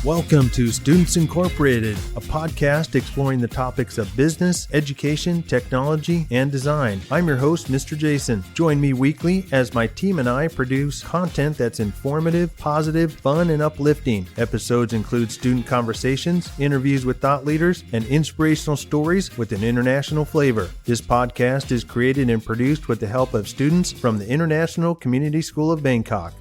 Welcome to Students Incorporated, a podcast exploring the topics of business, education, technology, and design. I'm your host, Mr. Jason. Join me weekly as my team and I produce content that's informative, positive, fun, and uplifting. Episodes include student conversations, interviews with thought leaders, and inspirational stories with an international flavor. This podcast is created and produced with the help of students from the International Community School of Bangkok.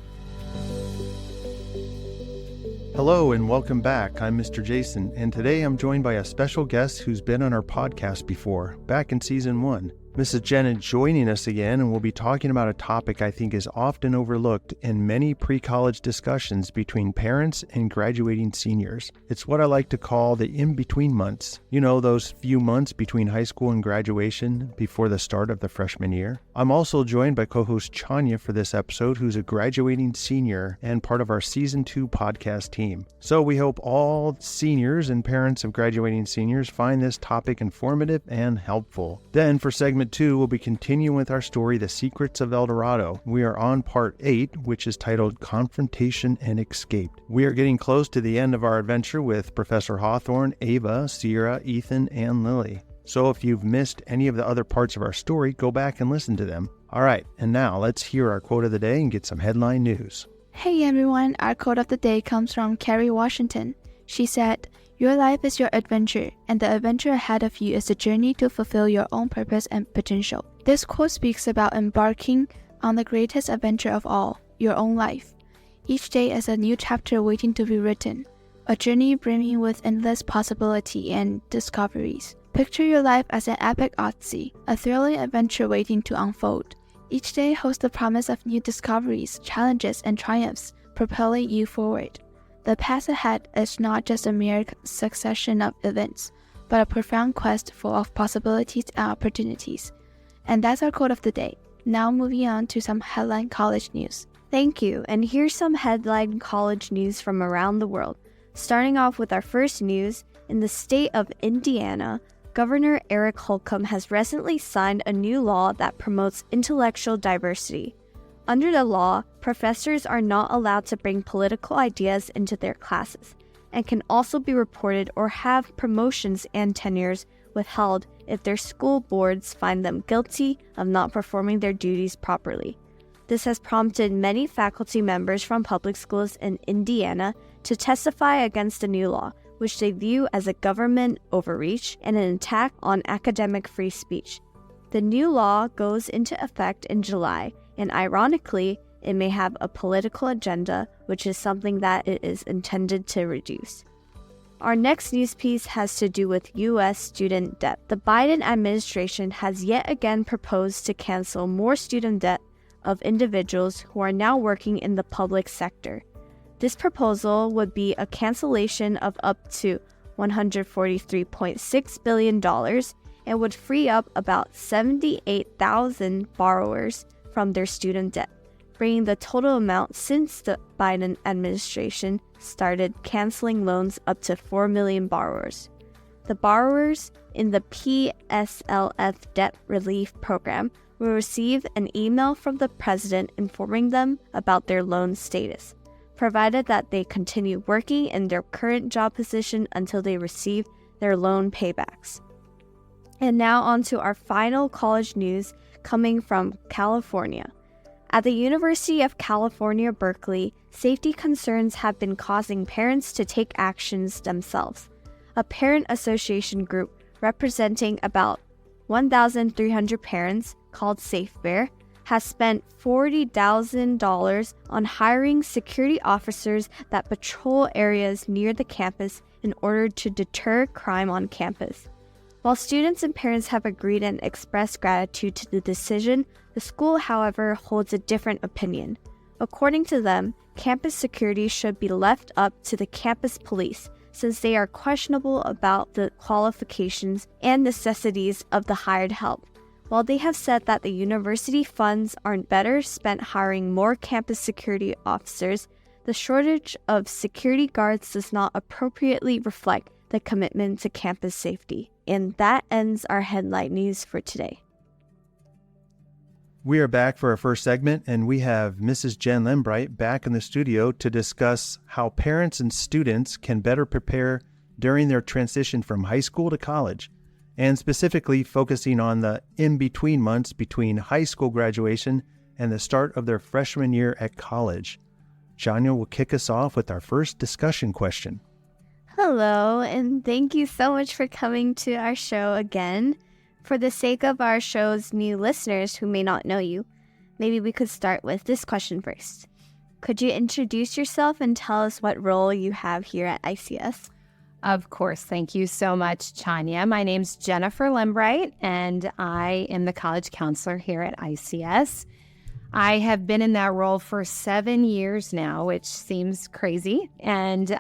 Hello and welcome back. I'm Mr. Jason, and today I'm joined by a special guest who's been on our podcast before, back in Season 1. Mrs. Jen is joining us again, and we'll be talking about a topic I think is often overlooked in many pre-college discussions between parents and graduating seniors. It's what I like to call the in-between months. You know, those few months between high school and graduation before the start of the freshman year. I'm also joined by co-host Chanya for this episode, who's a graduating senior and part of our Season 2 podcast team. So we hope all seniors and parents of graduating seniors find this topic informative and helpful. Then for segment 2, we'll be continuing with our story, The Secrets of El Dorado. We are on part 8, which is titled Confrontation and Escape. We are getting close to the end of our adventure with Professor Hawthorne, Ava, Sierra, Ethan, and Lily. So if you've missed any of the other parts of our story, go back and listen to them. All right, and now let's hear our quote of the day and get some headline news. Hey everyone, our quote of the day comes from Kerry Washington. She said, "Your life is your adventure, and the adventure ahead of you is the journey to fulfill your own purpose and potential." This quote speaks about embarking on the greatest adventure of all, your own life. Each day is a new chapter waiting to be written, a journey brimming with endless possibility and discoveries. Picture your life as an epic odyssey, a thrilling adventure waiting to unfold. Each day holds the promise of new discoveries, challenges, and triumphs, propelling you forward. The path ahead is not just a mere succession of events, but a profound quest full of possibilities and opportunities. And that's our quote of the day. Now moving on to some headline college news. Thank you, and here's some headline college news from around the world. Starting off with our first news, in the state of Indiana, Governor Eric Holcomb has recently signed a new law that promotes intellectual diversity. Under the law, professors are not allowed to bring political ideas into their classes and can also be reported or have promotions and tenures withheld if their school boards find them guilty of not performing their duties properly. This has prompted many faculty members from public schools in Indiana to testify against the new law, which they view as a government overreach and an attack on academic free speech. The new law goes into effect in July, and ironically, it may have a political agenda, which is something that it is intended to reduce. Our next news piece has to do with U.S. student debt. The Biden administration has yet again proposed to cancel more student debt of individuals who are now working in the public sector. This proposal would be a cancellation of up to $143.6 billion and would free up about 78,000 borrowers from their student debt, bringing the total amount since the Biden administration started canceling loans up to 4 million borrowers. The borrowers in the PSLF debt relief program will receive an email from the president informing them about their loan status, provided that they continue working in their current job position until they receive their loan paybacks. And now on to our final college news coming from California. At the University of California, Berkeley, safety concerns have been causing parents to take actions themselves. A parent association group representing about 1,300 parents, called SafeBear, has spent $40,000 on hiring security officers that patrol areas near the campus in order to deter crime on campus. While students and parents have agreed and expressed gratitude to the decision, the school, however, holds a different opinion. According to them, campus security should be left up to the campus police, since they are questionable about the qualifications and necessities of the hired help. While they have said that the university funds are better spent hiring more campus security officers, the shortage of security guards does not appropriately reflect the commitment to campus safety. And that ends our headline news for today. We are back for our first segment, and we have Mrs. Jen Lembright back in the studio to discuss how parents and students can better prepare during their transition from high school to college, and specifically focusing on the in-between months between high school graduation and the start of their freshman year at college. Janya will kick us off with our first discussion question. Hello, and thank you so much for coming to our show again. For the sake of our show's new listeners who may not know you, maybe we could start with this question first. Could you introduce yourself and tell us what role you have here at ICS? Of course. Thank you so much, Chania. My name's Jennifer Lembright, and I am the college counselor here at ICS. I have been in that role for 7 years now, which seems crazy, and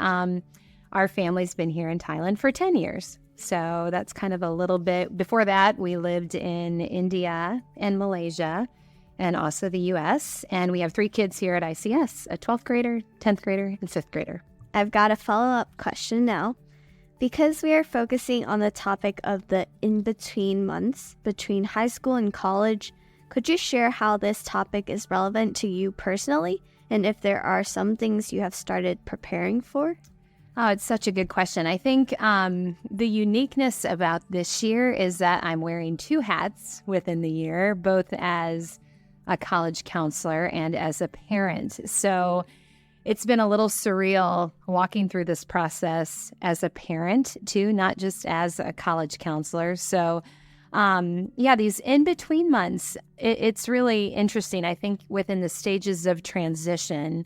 our family's been here in Thailand for 10 years. So that's kind of a little bit. Before that, we lived in India and Malaysia and also the U.S. And we have 3 kids here at ICS, a 12th grader, 10th grader, and 5th grader. I've got a follow-up question now. Because we are focusing on the topic of the in-between months between high school and college, could you share how this topic is relevant to you personally? And if there are some things you have started preparing for? Oh, it's such a good question. I think the uniqueness about this year is that I'm wearing 2 hats within the year, both as a college counselor and as a parent. So it's been a little surreal walking through this process as a parent too, not just as a college counselor. So these in-between months, it's really interesting. I think within the stages of transition,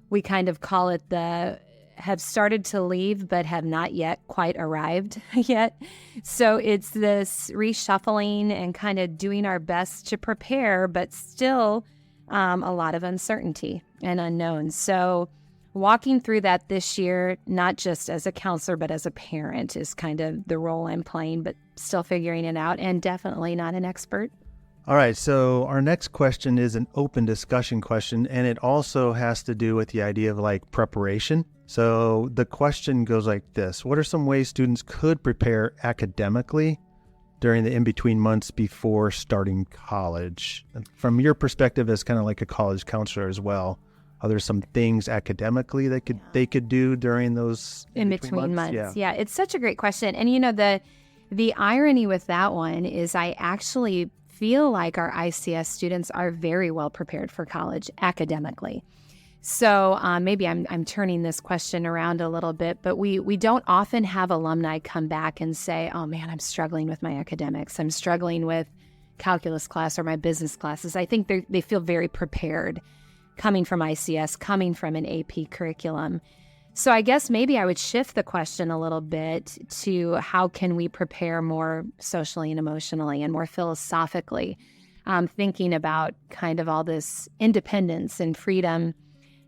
we kind of call it have started to leave, but have not yet quite arrived yet. So it's this reshuffling and kind of doing our best to prepare, but still a lot of uncertainty and unknowns. So walking through that this year, not just as a counselor, but as a parent is kind of the role I'm playing, but still figuring it out and definitely not an expert. All right, so our next question is an open discussion question, and it also has to do with the idea of like preparation. So the question goes like this: what are some ways students could prepare academically during the in-between months before starting college? And from your perspective as kind of like a college counselor as well, are there some things academically that they could do during those in-between months? Yeah, it's such a great question. And you know, the irony with that one is I actually feel like our ICS students are very well prepared for college academically. So maybe I'm turning this question around a little bit, but we don't often have alumni come back and say, oh man, I'm struggling with my academics. I'm struggling with calculus class or my business classes. I think they feel very prepared coming from ICS, coming from an AP curriculum. So I guess maybe I would shift the question a little bit to how can we prepare more socially and emotionally and more philosophically, thinking about kind of all this independence and freedom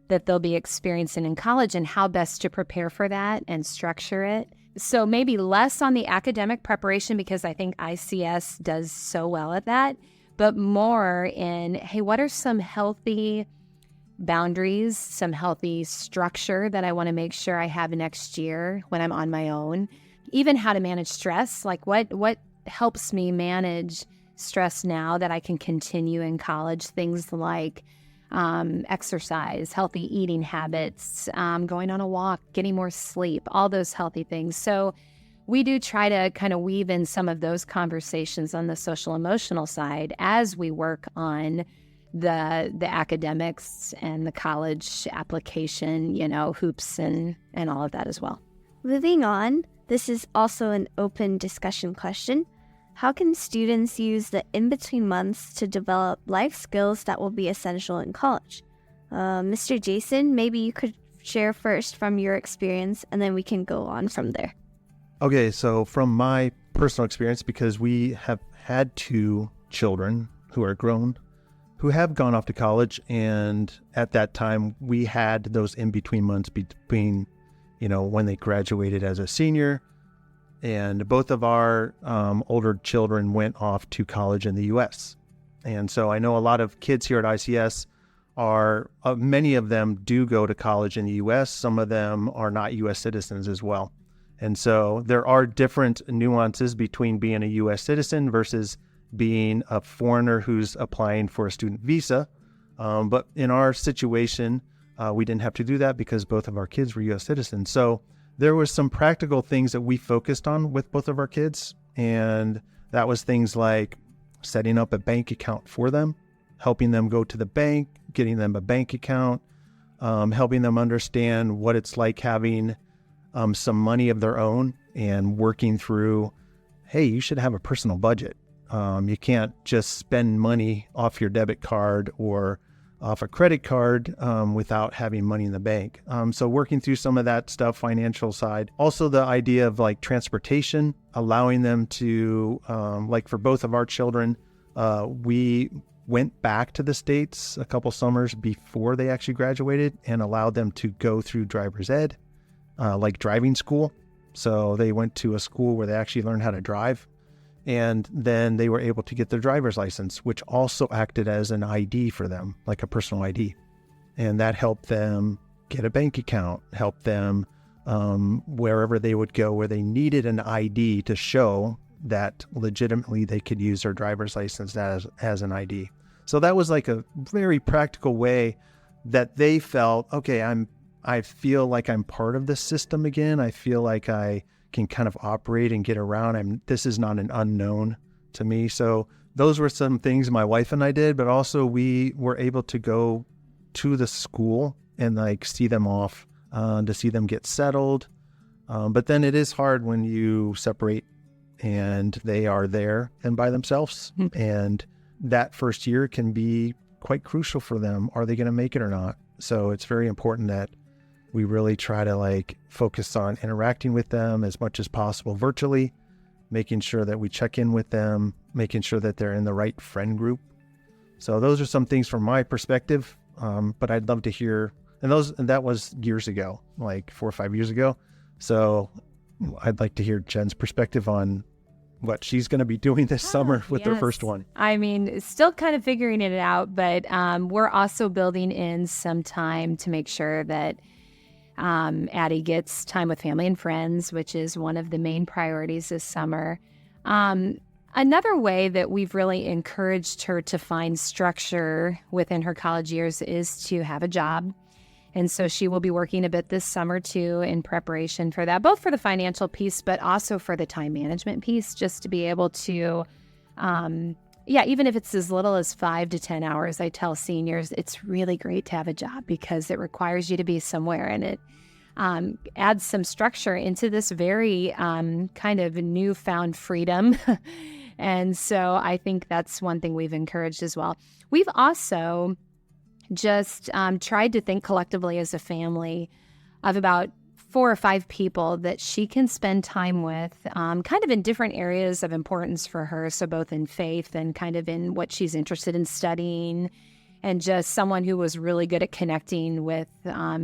that they'll be experiencing in college and how best to prepare for that and structure it. So maybe less on the academic preparation because I think ICS does so well at that, but more in, hey, what are some healthy boundaries, some healthy structure that I want to make sure I have next year when I'm on my own? Even how to manage stress, like what helps me manage stress now that I can continue in college, things like exercise, healthy eating habits, going on a walk, getting more sleep, all those healthy things. So we do try to kind of weave in some of those conversations on the social emotional side as we work on the academics and the college application, hoops and all of that as well. Moving on, this is also an open discussion question. How can students use the in-between months to develop life skills that will be essential in college? Mr. Jason, maybe you could share first from your experience, and then we can go on from there. Okay, so from my personal experience, because we have had 2 children who are grown, who have gone off to college, and at that time, we had those in-between months between, when they graduated as a senior, and both of our older children went off to college in the U.S. And so I know a lot of kids here at ICS many of them do go to college in the U.S. Some of them are not U.S. citizens as well. And so there are different nuances between being a U.S. citizen versus being a foreigner who's applying for a student visa. But in our situation, we didn't have to do that because both of our kids were U.S. citizens. So there was some practical things that we focused on with both of our kids. And that was things like setting up a bank account for them, helping them go to the bank, getting them a bank account, helping them understand what it's like having some money of their own and working through, hey, you should have a personal budget. You can't just spend money off your debit card or off a credit card without having money in the bank. So working through some of that stuff, financial side. Also the idea of like transportation, allowing them to, like for both of our children, we went back to the States a couple summers before they actually graduated and allowed them to go through driver's ed, like driving school. So they went to a school where they actually learned how to drive. And then they were able to get their driver's license, which also acted as an ID for them, like a personal ID. And that helped them get a bank account, helped them wherever they would go, where they needed an ID to show that legitimately they could use their driver's license as an ID. So that was like a very practical way that they felt, okay, I feel like I'm part of the system again. I feel like I can kind of operate and get around. This is not an unknown to me. So those were some things my wife and I did, but also we were able to go to the school and like see them off, to see them get settled. But then it is hard when you separate and they are there and by themselves. And that first year can be quite crucial for them. Are they going to make it or not? So it's very important that we really try to like focus on interacting with them as much as possible virtually, making sure that we check in with them, making sure that they're in the right friend group. So those are some things from my perspective. But I'd love to hear, and that was years ago, like 4 or 5 years ago. So I'd like to hear Jen's perspective on what she's going to be doing this summer with their first one. I mean, still kind of figuring it out, but we're also building in some time to make sure that Addie gets time with family and friends, which is one of the main priorities this summer. Another way that we've really encouraged her to find structure within her college years is to have a job. And so she will be working a bit this summer too in preparation for that, both for the financial piece, but also for the time management piece, just to be able to, even if it's as little as 5 to 10 hours, I tell seniors, it's really great to have a job because it requires you to be somewhere, and it adds some structure into this very kind of newfound freedom. And so I think that's one thing we've encouraged as well. We've also just tried to think collectively as a family of about 4 or 5 people that she can spend time with, kind of in different areas of importance for her. So both in faith and kind of in what she's interested in studying, and just someone who was really good at connecting with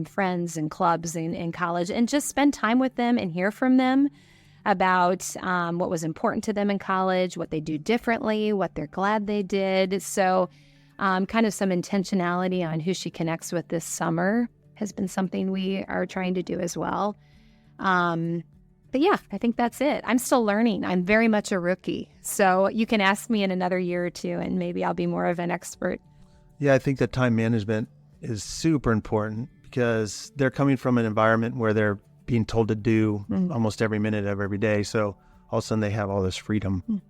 friends and clubs in college, and just spend time with them and hear from them about what was important to them in college, what they do differently, what they're glad they did. So kind of some intentionality on who she connects with this summer has been something we are trying to do as well. But yeah, I think that's it. I'm still learning. I'm very much a rookie. So you can ask me in another year or two, and maybe I'll be more of an expert. Yeah, I think that time management is super important because they're coming from an environment where they're being told to do almost every minute of every day. So all of a sudden they have all this freedom.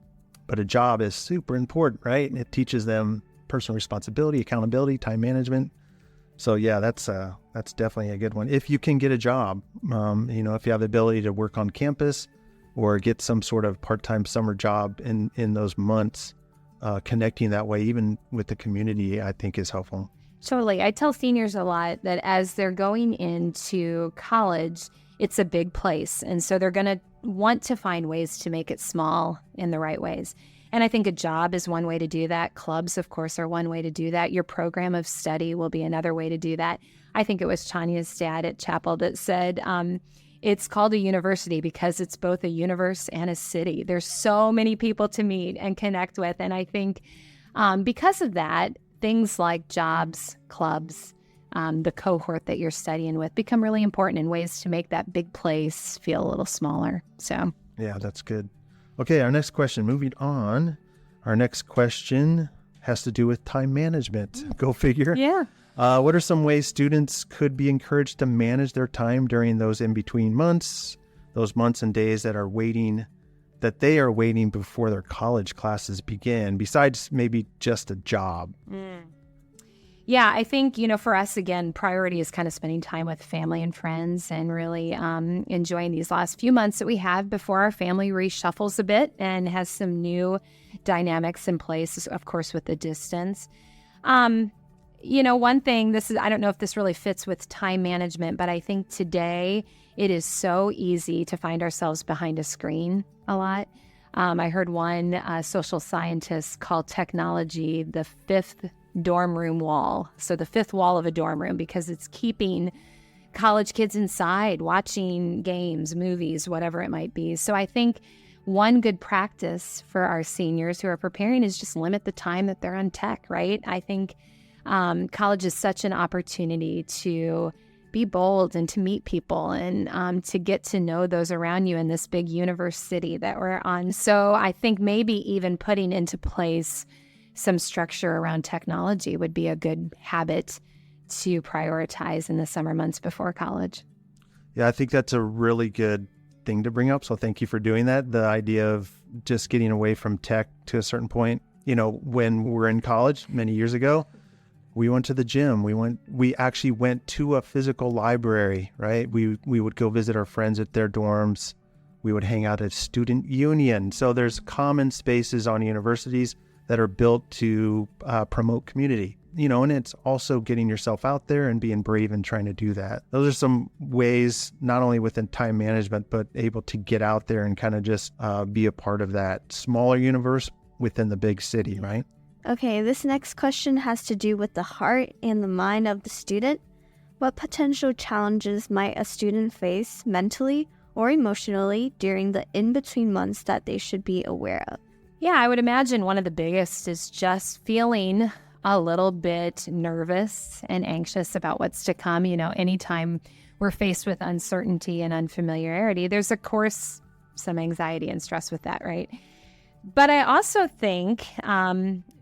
But a job is super important, right? And it teaches them personal responsibility, accountability, time management. So yeah, that's definitely a good one. If you can get a job, if you have the ability to work on campus or get some sort of part-time summer job in those months, connecting that way, even with the community, I think is helpful. Totally. I tell seniors a lot that as they're going into college, it's a big place. And so they're going to want to find ways to make it small in the right ways. And I think a job is one way to do that. Clubs, of course, are one way to do that. Your program of study will be another way to do that. I think it was Tanya's dad at Chapel that said it's called a university because it's both a universe and a city. There's so many people to meet and connect with. And I think because of that, things like jobs, clubs, the cohort that you're studying with become really important in ways to make that big place feel a little smaller. So yeah, that's good. Okay, our next question, moving on. Our next question has to do with time management. Go figure. Yeah. What are some ways students could be encouraged to manage their time during those in-between months, those months and days that they are waiting before their college classes begin, besides maybe just a job? Yeah, I think, for us, again, priority is kind of spending time with family and friends and really enjoying these last few months that we have before our family reshuffles a bit and has some new dynamics in place, of course, with the distance. One thing, I don't know if this really fits with time management, but I think today it is so easy to find ourselves behind a screen a lot. I heard one social scientist call technology the fifth dorm room wall. So the fifth wall of a dorm room, because it's keeping college kids inside, watching games, movies, whatever it might be. So I think one good practice for our seniors who are preparing is just limit the time that they're on tech, right? I think college is such an opportunity to be bold and to meet people and to get to know those around you in this big universe city that we're on. So I think maybe even putting into place some structure around technology would be a good habit to prioritize in the summer months before college. Yeah, I think that's a really good thing to bring up. So thank you for doing that. The idea of just getting away from tech to a certain point. When we were in college many years ago, we went to the gym. We actually went to a physical library, right? We would go visit our friends at their dorms. We would hang out at student union. So there's common spaces on universities that are built to promote community, and it's also getting yourself out there and being brave and trying to do that. Those are some ways, not only within time management, but able to get out there and kind of just be a part of that smaller universe within the big city, right? Okay, this next question has to do with the heart and the mind of the student. What potential challenges might a student face mentally or emotionally during the in-between months that they should be aware of? Yeah, I would imagine one of the biggest is just feeling a little bit nervous and anxious about what's to come. Anytime we're faced with uncertainty and unfamiliarity, there's, of course, some anxiety and stress with that, right? But I also think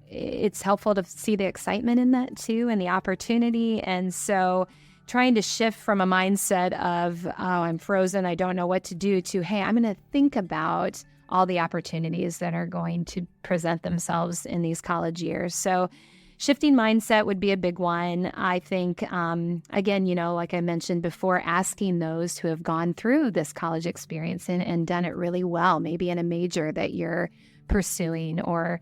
it's helpful to see the excitement in that too and the opportunity. And so trying to shift from a mindset of, I'm frozen, I don't know what to do, to, hey, I'm going to think about all the opportunities that are going to present themselves in these college years. So shifting mindset would be a big one. I think, again, like I mentioned before, asking those who have gone through this college experience and done it really well, maybe in a major that you're pursuing or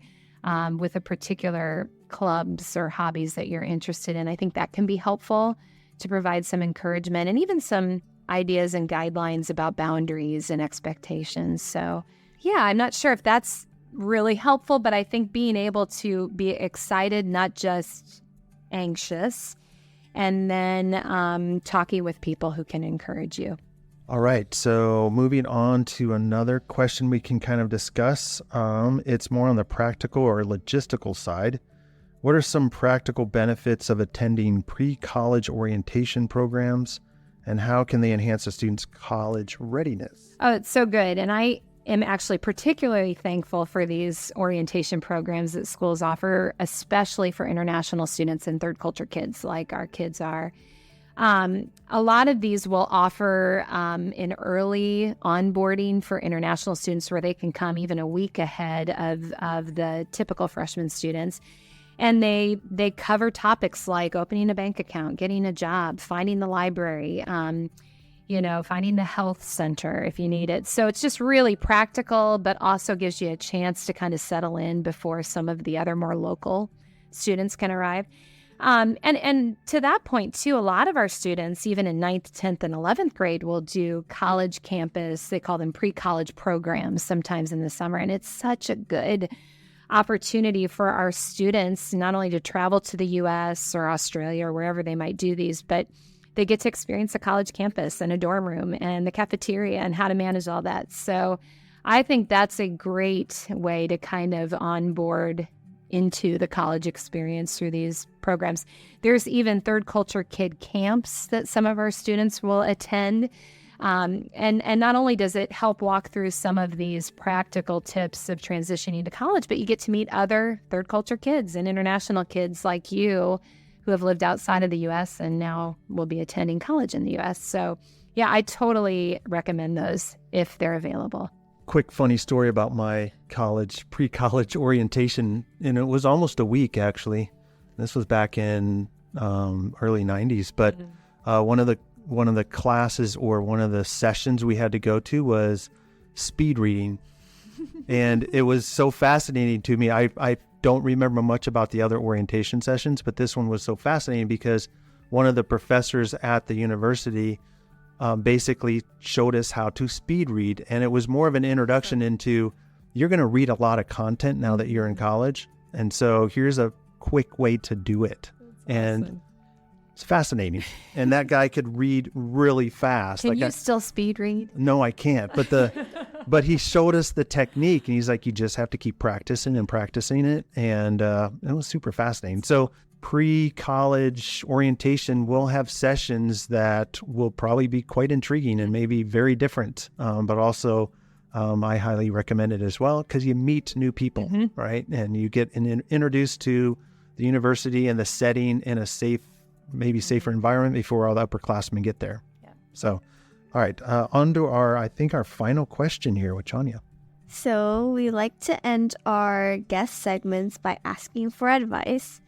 with a particular clubs or hobbies that you're interested in. I think that can be helpful to provide some encouragement and even some ideas and guidelines about boundaries and expectations. So yeah, I'm not sure if that's really helpful, but I think being able to be excited, not just anxious, and then talking with people who can encourage you. All right. So moving on to another question we can kind of discuss. It's more on the practical or logistical side. What are some practical benefits of attending pre-college orientation programs, and how can they enhance a student's college readiness? Oh, it's so good. And I am actually particularly thankful for these orientation programs that schools offer, especially for international students and third culture kids like our kids are. A lot of these will offer an early onboarding for international students where they can come even a week ahead of the typical freshman students. And they cover topics like opening a bank account, getting a job, finding the library, finding the health center if you need it. So it's just really practical, but also gives you a chance to kind of settle in before some of the other more local students can arrive. And to that point, too, a lot of our students, even in 9th, 10th, and 11th grade, will do college campus. They call them pre-college programs sometimes in the summer. And it's such a good opportunity for our students, not only to travel to the U.S. or Australia or wherever they might do these, but they get to experience a college campus and a dorm room and the cafeteria and how to manage all that. So I think that's a great way to kind of onboard into the college experience through these programs. There's even third culture kid camps that some of our students will attend. And not only does it help walk through some of these practical tips of transitioning to college, but you get to meet other third culture kids and international kids like you who have lived outside of the U.S. and now will be attending college in the U.S. So yeah, I totally recommend those if they're available. Quick funny story about my pre-college orientation, and it was almost a week actually. This was back in early 90s, but one of the classes or one of the sessions we had to go to was speed reading. And it was so fascinating to me. I don't remember much about the other orientation sessions, but this one was so fascinating because one of the professors at the university basically showed us how to speed read. And it was more of an introduction into, you're going to read a lot of content now that you're in college. And so here's a quick way to do it. And awesome. It's fascinating. And that guy could read really fast. Can you still speed read? No, I can't. But he showed us the technique, and he's like, you just have to keep practicing and practicing it. And it was super fascinating. So pre-college orientation, we'll have sessions that will probably be quite intriguing and maybe very different. But also, I highly recommend it as well because you meet new people, right? And you get introduced to the university and the setting in a safer environment before all the upperclassmen get there. Yeah. So, all right, on to our final question here with Chania. So we like to end our guest segments by asking for advice.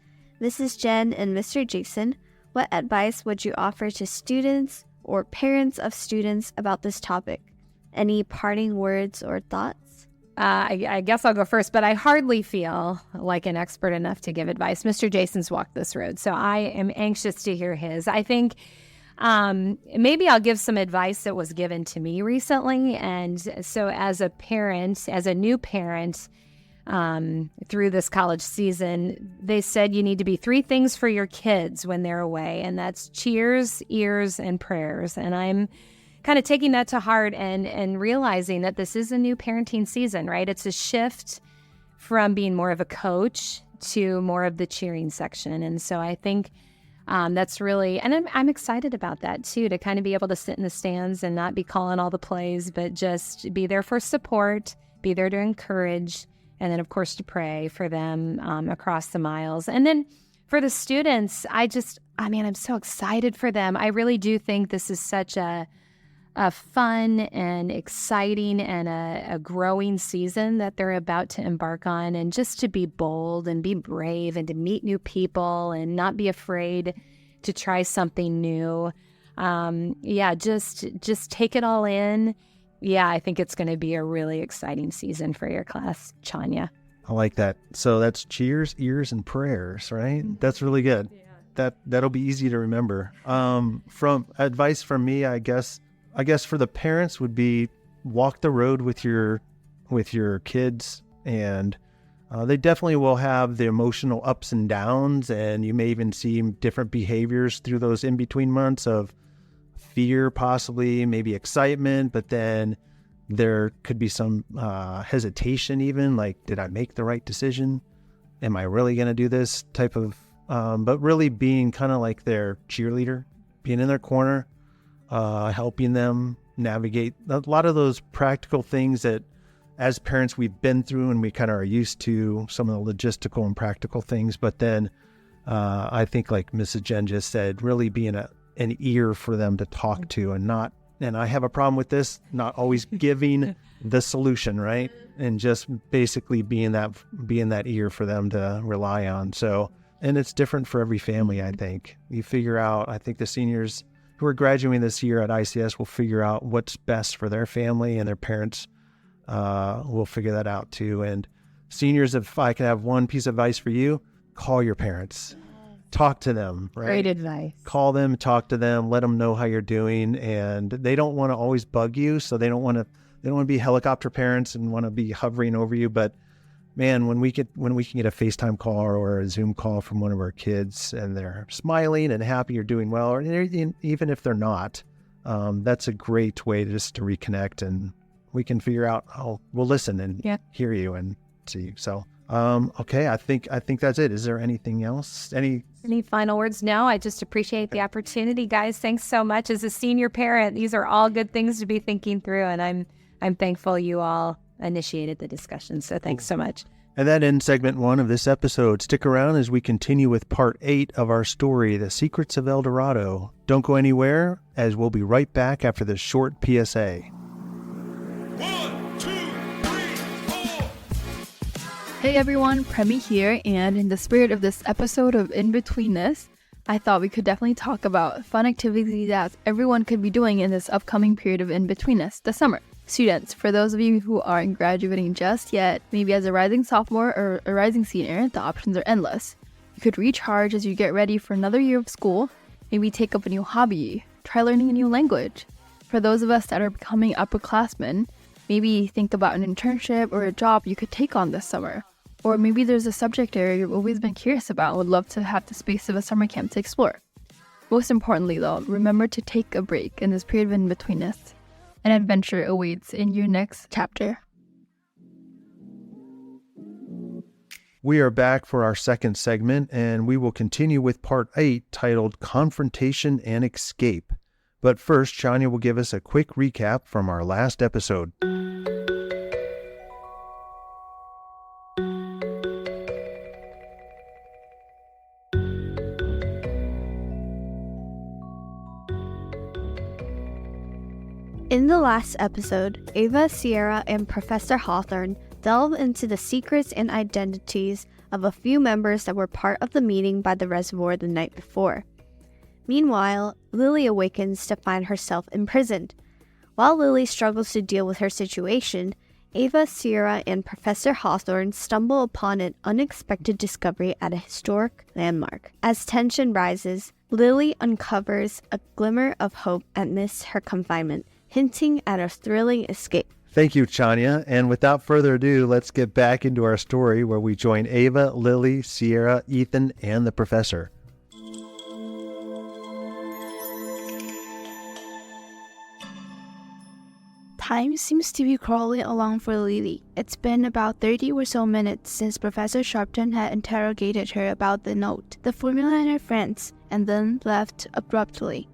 Mrs. Jen and Mr. Jason, what advice would you offer to students or parents of students about this topic? Any parting words or thoughts? I guess I'll go first, but I hardly feel like an expert enough to give advice. Mr. Jason's walked this road, so I am anxious to hear his. I think maybe I'll give some advice that was given to me recently. And so as a parent, as a new parent, through this college season, they said you need to be 3 things for your kids when they're away, and that's cheers, ears, and prayers. And I'm kind of taking that to heart and realizing that this is a new parenting season, right? It's a shift from being more of a coach to more of the cheering section. And so I think that's really, and I'm excited about that too, to kind of be able to sit in the stands and not be calling all the plays, but just be there for support, be there to encourage, and then of course to pray for them across the miles. And then for the students, I'm so excited for them. I really do think this is such a fun and exciting and a growing season that they're about to embark on, and just to be bold and be brave and to meet new people and not be afraid to try something new. Just take it all in. Yeah, I think it's going to be a really exciting season for your class, Chania. I like that. So that's cheers, ears, and prayers, right? That's really good. Yeah. That'll be easy to remember. From advice from me, I guess for the parents would be walk the road with your kids, and they definitely will have the emotional ups and downs, and you may even see different behaviors through those in-between months of fear, possibly, maybe excitement, but then there could be some hesitation even, like, did I make the right decision? Am I really going to do this type of, but really being kind of like their cheerleader, being in their corner, helping them navigate a lot of those practical things that as parents we've been through and we kind of are used to, some of the logistical and practical things. But then I think, like Mrs. Jen just said, really being an ear for them to talk to, and I have a problem with this, not always giving the solution, right? And just basically being that ear for them to rely on. So, and it's different for every family, I think. You figure out, I think the seniors who are graduating this year at ICS will figure out what's best for their family, and their parents will figure that out too. And seniors, if I could have one piece of advice for you, call your parents. Talk to them, right? Great advice. Call them, talk to them, let them know how you're doing. And they don't want to always bug you, so they don't want to be helicopter parents and want to be hovering over you. But man, when we can get a FaceTime call or a Zoom call from one of our kids and they're smiling and happy you're doing well, or even if they're not, that's a great way to reconnect, and we can figure out, we'll listen and hear you and see. So Okay, I think that's it. Is there anything else? Any final words? No, I just appreciate the opportunity, guys. Thanks so much. As a senior parent, these are all good things to be thinking through, and I'm thankful you all initiated the discussion. So thanks so much. And that ends segment 1 of this episode. Stick around as we continue with part 8 of our story, The Secrets of El Dorado. Don't go anywhere, as we'll be right back after this short PSA. 1, 2, 3, 4. Hey everyone, Premi here, and in the spirit of this episode of In-Betweenness, I thought we could definitely talk about fun activities that everyone could be doing in this upcoming period of In-Betweenness, the summer. Students, for those of you who aren't graduating just yet, maybe as a rising sophomore or a rising senior, the options are endless. You could recharge as you get ready for another year of school, maybe take up a new hobby, try learning a new language. For those of us that are becoming upperclassmen, maybe think about an internship or a job you could take on this summer. Or maybe there's a subject area you've always been curious about and would love to have the space of a summer camp to explore. Most importantly though, remember to take a break in this period of in-betweenness. An adventure awaits in your next chapter. We are back for our second segment, and we will continue with part 8 titled Confrontation and Escape. But first, Shania will give us a quick recap from our last episode. In the last episode, Ava, Sierra, and Professor Hawthorne delve into the secrets and identities of a few members that were part of the meeting by the reservoir the night before. Meanwhile, Lily awakens to find herself imprisoned. While Lily struggles to deal with her situation, Ava, Sierra, and Professor Hawthorne stumble upon an unexpected discovery at a historic landmark. As tension rises, Lily uncovers a glimmer of hope amidst her confinement, hinting at a thrilling escape. Thank you, Chania. And without further ado, let's get back into our story where we join Ava, Lily, Sierra, Ethan, and the professor. Time seems to be crawling along for Lily. It's been about 30 or so minutes since Professor Sharpton had interrogated her about the note, the formula, and her friends, and then left abruptly.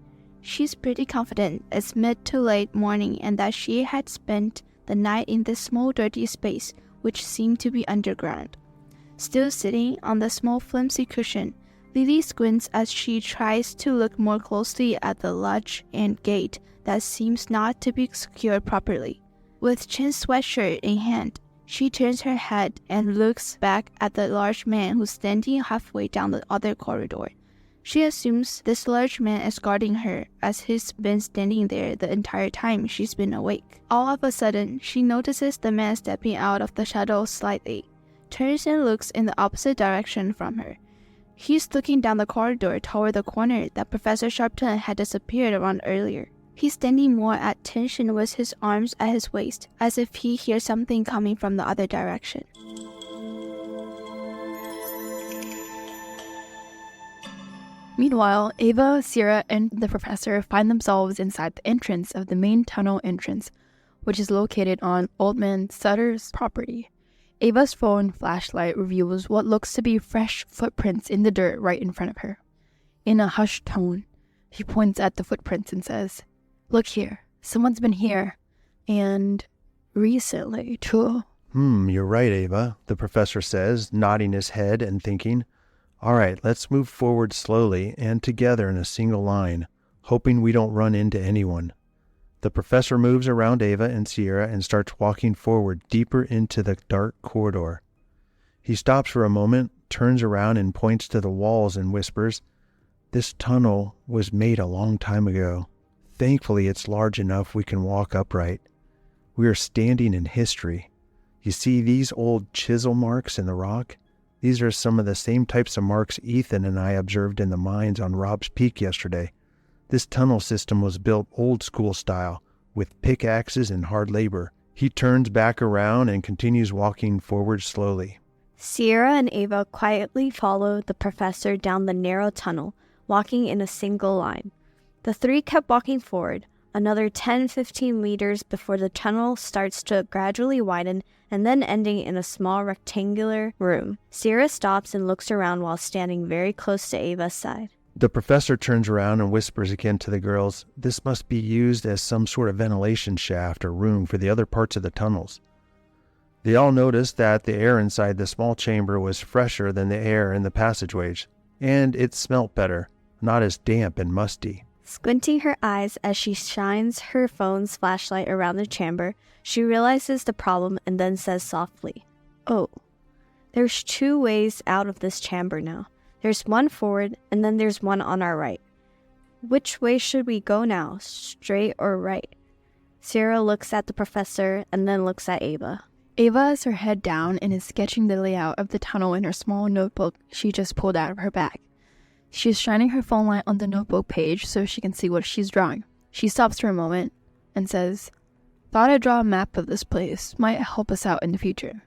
She's pretty confident it's mid to late morning and that she had spent the night in this small dirty space, which seemed to be underground. Still sitting on the small flimsy cushion, Lily squints as she tries to look more closely at the latch and gate that seems not to be secured properly. With Chin's sweatshirt in hand, she turns her head and looks back at the large man who's standing halfway down the other corridor. She assumes this large man is guarding her, as he's been standing there the entire time she's been awake. All of a sudden, she notices the man stepping out of the shadows slightly, turns and looks in the opposite direction from her. He's looking down the corridor toward the corner that Professor Sharpton had disappeared around earlier. He's standing more at tension with his arms at his waist, as if he hears something coming from the other direction. Meanwhile, Ava, Sierra, and the professor find themselves inside the entrance of the main tunnel entrance, which is located on Old Man Sutter's property. Ava's phone flashlight reveals what looks to be fresh footprints in the dirt right in front of her. In a hushed tone, she points at the footprints and says, "Look here, someone's been here, and recently, too." You're right, Ava, the professor says, nodding his head and thinking. All right, let's move forward slowly and together in a single line, hoping we don't run into anyone. The professor moves around Ava and Sierra and starts walking forward deeper into the dark corridor. He stops for a moment, turns around and points to the walls and whispers, "This tunnel was made a long time ago. Thankfully, it's large enough we can walk upright. We are standing in history. You see these old chisel marks in the rock? These are some of the same types of marks Ethan and I observed in the mines on Rob's Peak yesterday. This tunnel system was built old school style, with pickaxes and hard labor." He turns back around and continues walking forward slowly. Sierra and Ava quietly follow the professor down the narrow tunnel, walking in a single line. The three kept walking forward, another 10-15 meters before the tunnel starts to gradually widen and then ending in a small rectangular room. Sierra stops and looks around while standing very close to Ava's side. The professor turns around and whispers again to the girls, "This must be used as some sort of ventilation shaft or room for the other parts of the tunnels." They all noticed that the air inside the small chamber was fresher than the air in the passageways, and it smelt better, not as damp and musty. Squinting her eyes as she shines her phone's flashlight around the chamber, she realizes the problem and then says softly, "Oh, there's 2 ways out of this chamber now. There's one forward, and then there's one on our right. Which way should we go now, straight or right?" Sierra looks at the professor and then looks at Ava. Ava has her head down and is sketching the layout of the tunnel in her small notebook she just pulled out of her bag. She's shining her phone light on the notebook page so she can see what she's drawing. She stops for a moment and says, "Thought I'd draw a map of this place. Might help us out in the future."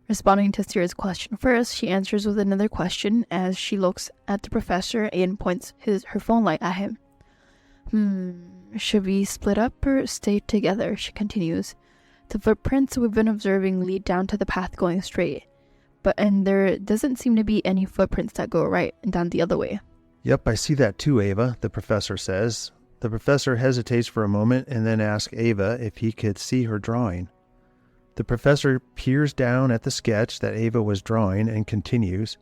Responding to Sierra's question first, she answers with another question as she looks at the professor and points her phone light at him. Should we split up or stay together?" she continues. "The footprints we've been observing lead down to the path going straight, and there doesn't seem to be any footprints that go right and down the other way." "Yep, I see that too, Ava," the professor says. The professor hesitates for a moment and then asks Ava if he could see her drawing. The professor peers down at the sketch that Ava was drawing and continues,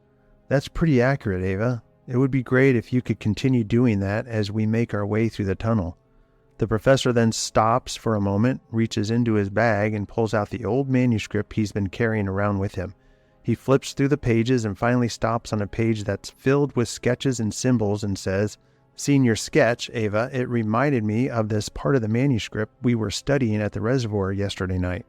"That's pretty accurate, Ava. It would be great if you could continue doing that as we make our way through the tunnel." The professor then stops for a moment, reaches into his bag, and pulls out the old manuscript he's been carrying around with him. He flips through the pages and finally stops on a page that's filled with sketches and symbols and says, "Seeing your sketch, Ava, it reminded me of this part of the manuscript we were studying at the reservoir yesterday night.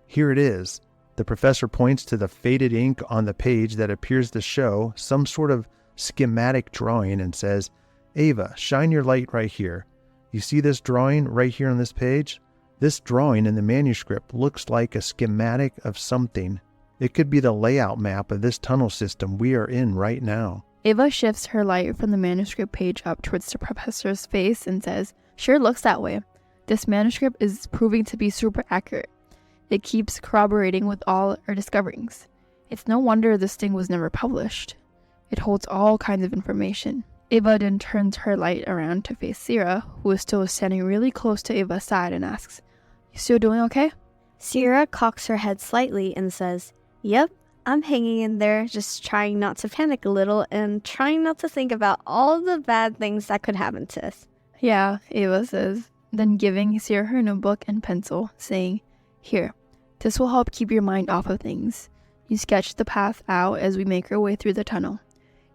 Here it is." The professor points to the faded ink on the page that appears to show some sort of schematic drawing and says, "Ava, shine your light right here. You see this drawing right here on this page? This drawing in the manuscript looks like a schematic of something. It could be the layout map of this tunnel system we are in right now." Ava shifts her light from the manuscript page up towards the professor's face and says, "Sure looks that way. This manuscript is proving to be super accurate. It keeps corroborating with all our discoverings. It's no wonder this thing was never published. It holds all kinds of information." Ava then turns her light around to face Sierra, who is still standing really close to Ava's side, and asks, "You still doing okay?" Sierra cocks her head slightly and says, "Yep, I'm hanging in there, just trying not to panic a little and trying not to think about all the bad things that could happen to us." "Yeah," Ava says, then giving Sierra her notebook and pencil, saying, "Here, this will help keep your mind off of things. You sketch the path out as we make our way through the tunnel.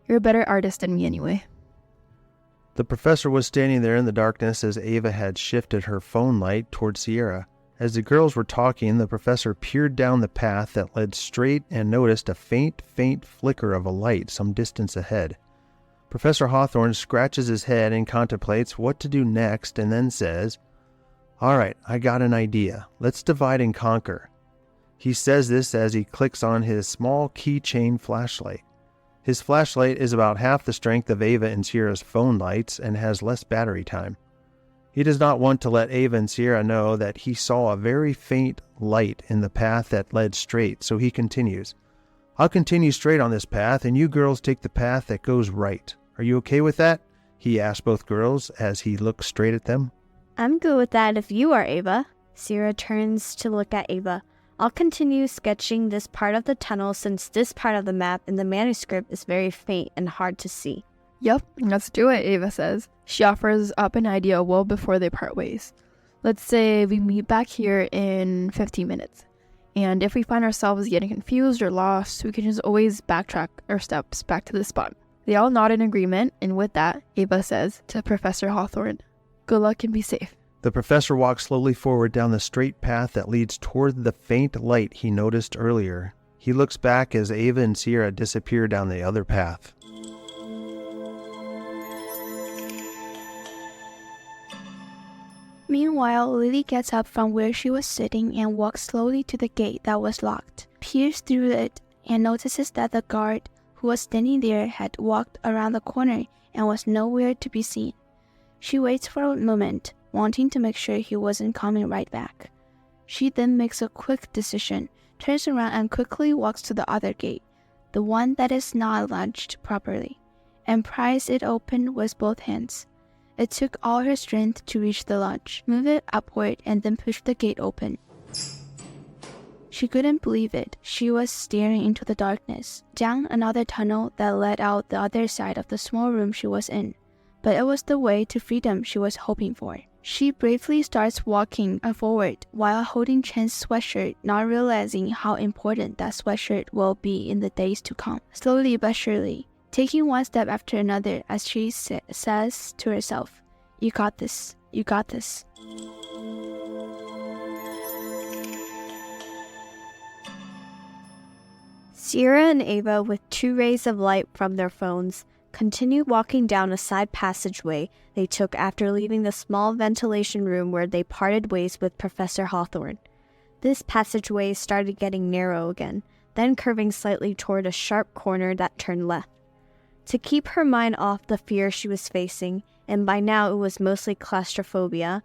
You're a better artist than me anyway." The professor was standing there in the darkness as Ava had shifted her phone light towards Sierra. As the girls were talking, the professor peered down the path that led straight and noticed a faint flicker of a light some distance ahead. Professor Hawthorne scratches his head and contemplates what to do next and then says, "All right, I got an idea. Let's divide and conquer." He says this as he clicks on his small keychain flashlight. His flashlight is about half the strength of Ava and Sierra's phone lights and has less battery time. He does not want to let Ava and Sierra know that he saw a very faint light in the path that led straight, so he continues, "I'll continue straight on this path, and you girls take the path that goes right. Are you okay with that?" he asked both girls as he looked straight at them. "I'm good with that if you are, Ava." Sierra turns to look at Ava. "I'll continue sketching this part of the tunnel since this part of the map in the manuscript is very faint and hard to see." "Yep, let's do it," Ava says. She offers up an idea well before they part ways. "Let's say we meet back here in 15 minutes. And if we find ourselves getting confused or lost, we can just always backtrack our steps back to the spot." They all nod in agreement, and with that, Ava says to Professor Hawthorne, "Good luck and be safe." The professor walks slowly forward down the straight path that leads toward the faint light he noticed earlier. He looks back as Ava and Sierra disappear down the other path. Meanwhile, Lily gets up from where she was sitting and walks slowly to the gate that was locked, peers through it, and notices that the guard who was standing there had walked around the corner and was nowhere to be seen. She waits for a moment, wanting to make sure he wasn't coming right back. She then makes a quick decision, turns around and quickly walks to the other gate, the one that is not latched properly, and pries it open with both hands. It took all her strength to reach the latch, move it upward, and then push the gate open. She couldn't believe it. She was staring into the darkness, down another tunnel that led out the other side of the small room she was in. But it was the way to freedom she was hoping for. She bravely starts walking forward while holding Chen's sweatshirt, not realizing how important that sweatshirt will be in the days to come. Slowly but surely, taking one step after another as she says to herself, "You got this. You got this." Sierra and Ava, with 2 rays of light from their phones, continued walking down a side passageway they took after leaving the small ventilation room where they parted ways with Professor Hawthorne. This passageway started getting narrow again, then curving slightly toward a sharp corner that turned left. To keep her mind off the fear she was facing, and by now it was mostly claustrophobia,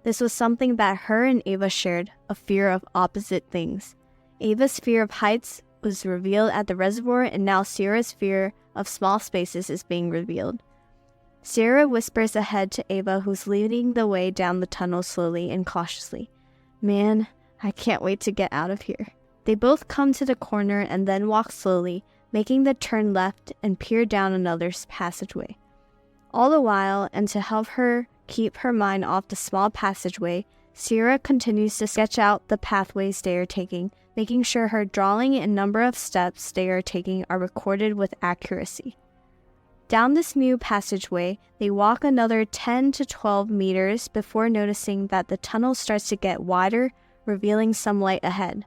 this was something that her and Ava shared, a fear of opposite things. Ava's fear of heights was revealed at the reservoir, and now Sierra's fear of small spaces is being revealed. Sierra whispers ahead to Ava, who's leading the way down the tunnel slowly and cautiously. "Man, I can't wait to get out of here." They both come to the corner and then walk slowly, making the turn left and peer down another passageway. All the while, and to help her keep her mind off the small passageway, Sierra continues to sketch out the pathways they are taking, making sure her drawing and number of steps they are taking are recorded with accuracy. Down this new passageway, they walk another 10 to 12 meters before noticing that the tunnel starts to get wider, revealing some light ahead.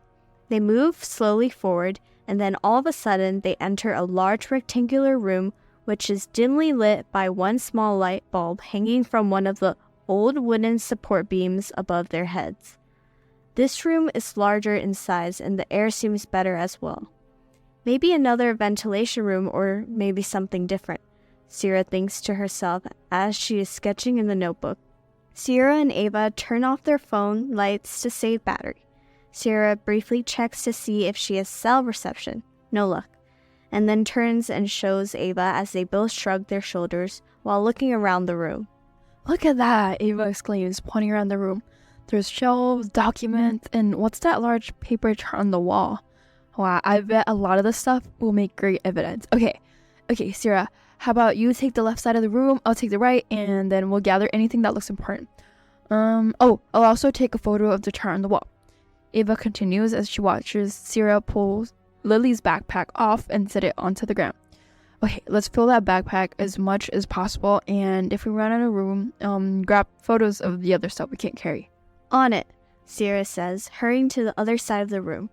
They move slowly forward, and then all of a sudden they enter a large rectangular room which is dimly lit by one small light bulb hanging from one of the old wooden support beams above their heads. This room is larger in size and the air seems better as well. Maybe another ventilation room, or maybe something different, Sierra thinks to herself as she is sketching in the notebook. Sierra and Ava turn off their phone lights to save battery. Sierra briefly checks to see if she has cell reception. No luck. And then turns and shows Ava as they both shrug their shoulders while looking around the room. "Look at that," Ava exclaims, pointing around the room. "There's shelves, documents, and what's that large paper chart on the wall? Wow, I bet a lot of this stuff will make great evidence." Okay, Sierra, how about you take the left side of the room, I'll take the right, and then we'll gather anything that looks important. I'll also take a photo of the chart on the wall. Ava continues as she watches Sierra pull Lily's backpack off and set it onto the ground. "Okay, let's fill that backpack as much as possible, and if we run out of room, grab photos of the other stuff we can't carry." "On it," Sierra says, hurrying to the other side of the room.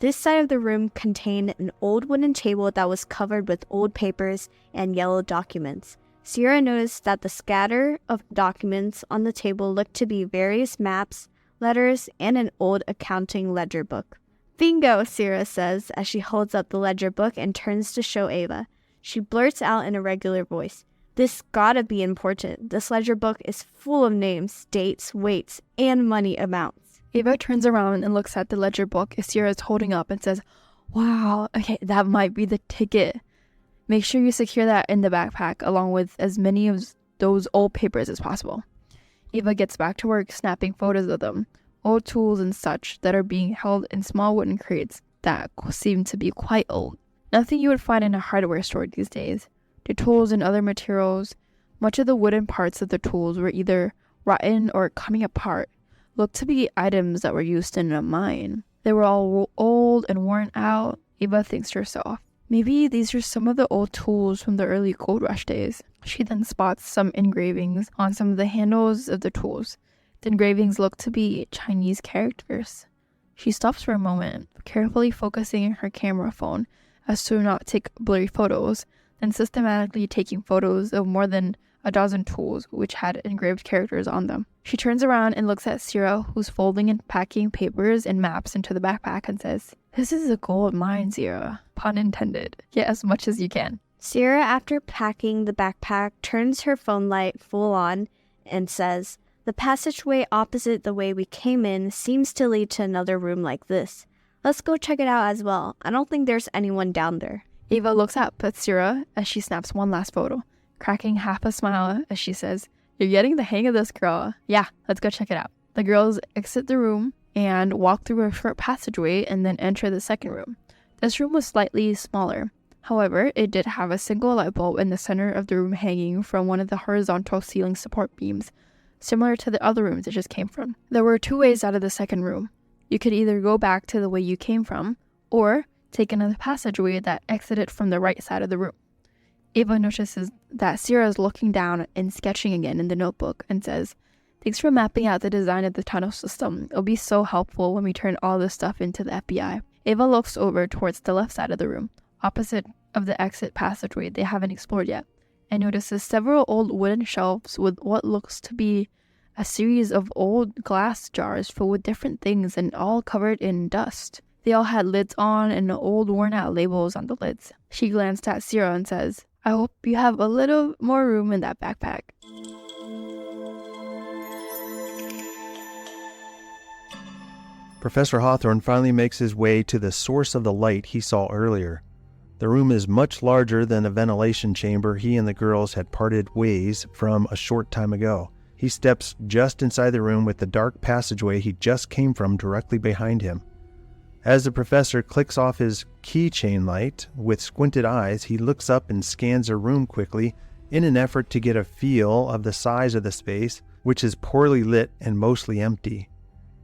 This side of the room contained an old wooden table that was covered with old papers and yellow documents. Sierra noticed that the scatter of documents on the table looked to be various maps, letters, and an old accounting ledger book. "Bingo," Sierra says as she holds up the ledger book and turns to show Ava. She blurts out in a regular voice, "This gotta be important. This ledger book is full of names, dates, weights, and money amounts." Ava turns around and looks at the ledger book Sierra is holding up and says, "Wow, okay, that might be the ticket. Make sure you secure that in the backpack along with as many of those old papers as possible." Ava gets back to work snapping photos of them, old tools and such that are being held in small wooden crates that seem to be quite old. Nothing you would find in a hardware store these days. The tools and other materials, much of the wooden parts of the tools were either rotten or coming apart, looked to be items that were used in a mine. They were all old and worn out. Ava thinks to herself, maybe these are some of the old tools from the early gold rush days. She then spots some engravings on some of the handles of the tools. The engravings look to be Chinese characters. She stops for a moment, carefully focusing her camera phone as to not take blurry photos, then systematically taking photos of more than a dozen tools which had engraved characters on them. She turns around and looks at Sierra, who's folding and packing papers and maps into the backpack, and says, "This is a gold mine, Sierra. Pun intended. Get as much as you can." Sierra, after packing the backpack, turns her phone light full on and says, "The passageway opposite the way we came in seems to lead to another room like this. Let's go check it out as well. I don't think there's anyone down there." Ava looks up at Sierra as she snaps one last photo, cracking half a smile as she says, "You're getting the hang of this, girl. Yeah, let's go check it out." The girls exit the room and walk through a short passageway and then enter the second room. This room was slightly smaller. However, it did have a single light bulb in the center of the room hanging from one of the horizontal ceiling support beams, similar to the other rooms it just came from. There were 2 ways out of the second room. You could either go back to the way you came from, or take another passageway that exited from the right side of the room. Ava notices that Sierra is looking down and sketching again in the notebook and says, "Thanks for mapping out the design of the tunnel system. It'll be so helpful when we turn all this stuff into the FBI." Ava looks over towards the left side of the room, opposite of the exit passageway they haven't explored yet, and notices several old wooden shelves with what looks to be a series of old glass jars filled with different things and all covered in dust. They all had lids on and old worn-out labels on the lids. She glanced at Sierra and says, "I hope you have a little more room in that backpack." Professor Hawthorne finally makes his way to the source of the light he saw earlier. The room is much larger than the ventilation chamber he and the girls had parted ways from a short time ago. He steps just inside the room with the dark passageway he just came from directly behind him. As the professor clicks off his keychain light, with squinted eyes, he looks up and scans the room quickly in an effort to get a feel of the size of the space, which is poorly lit and mostly empty.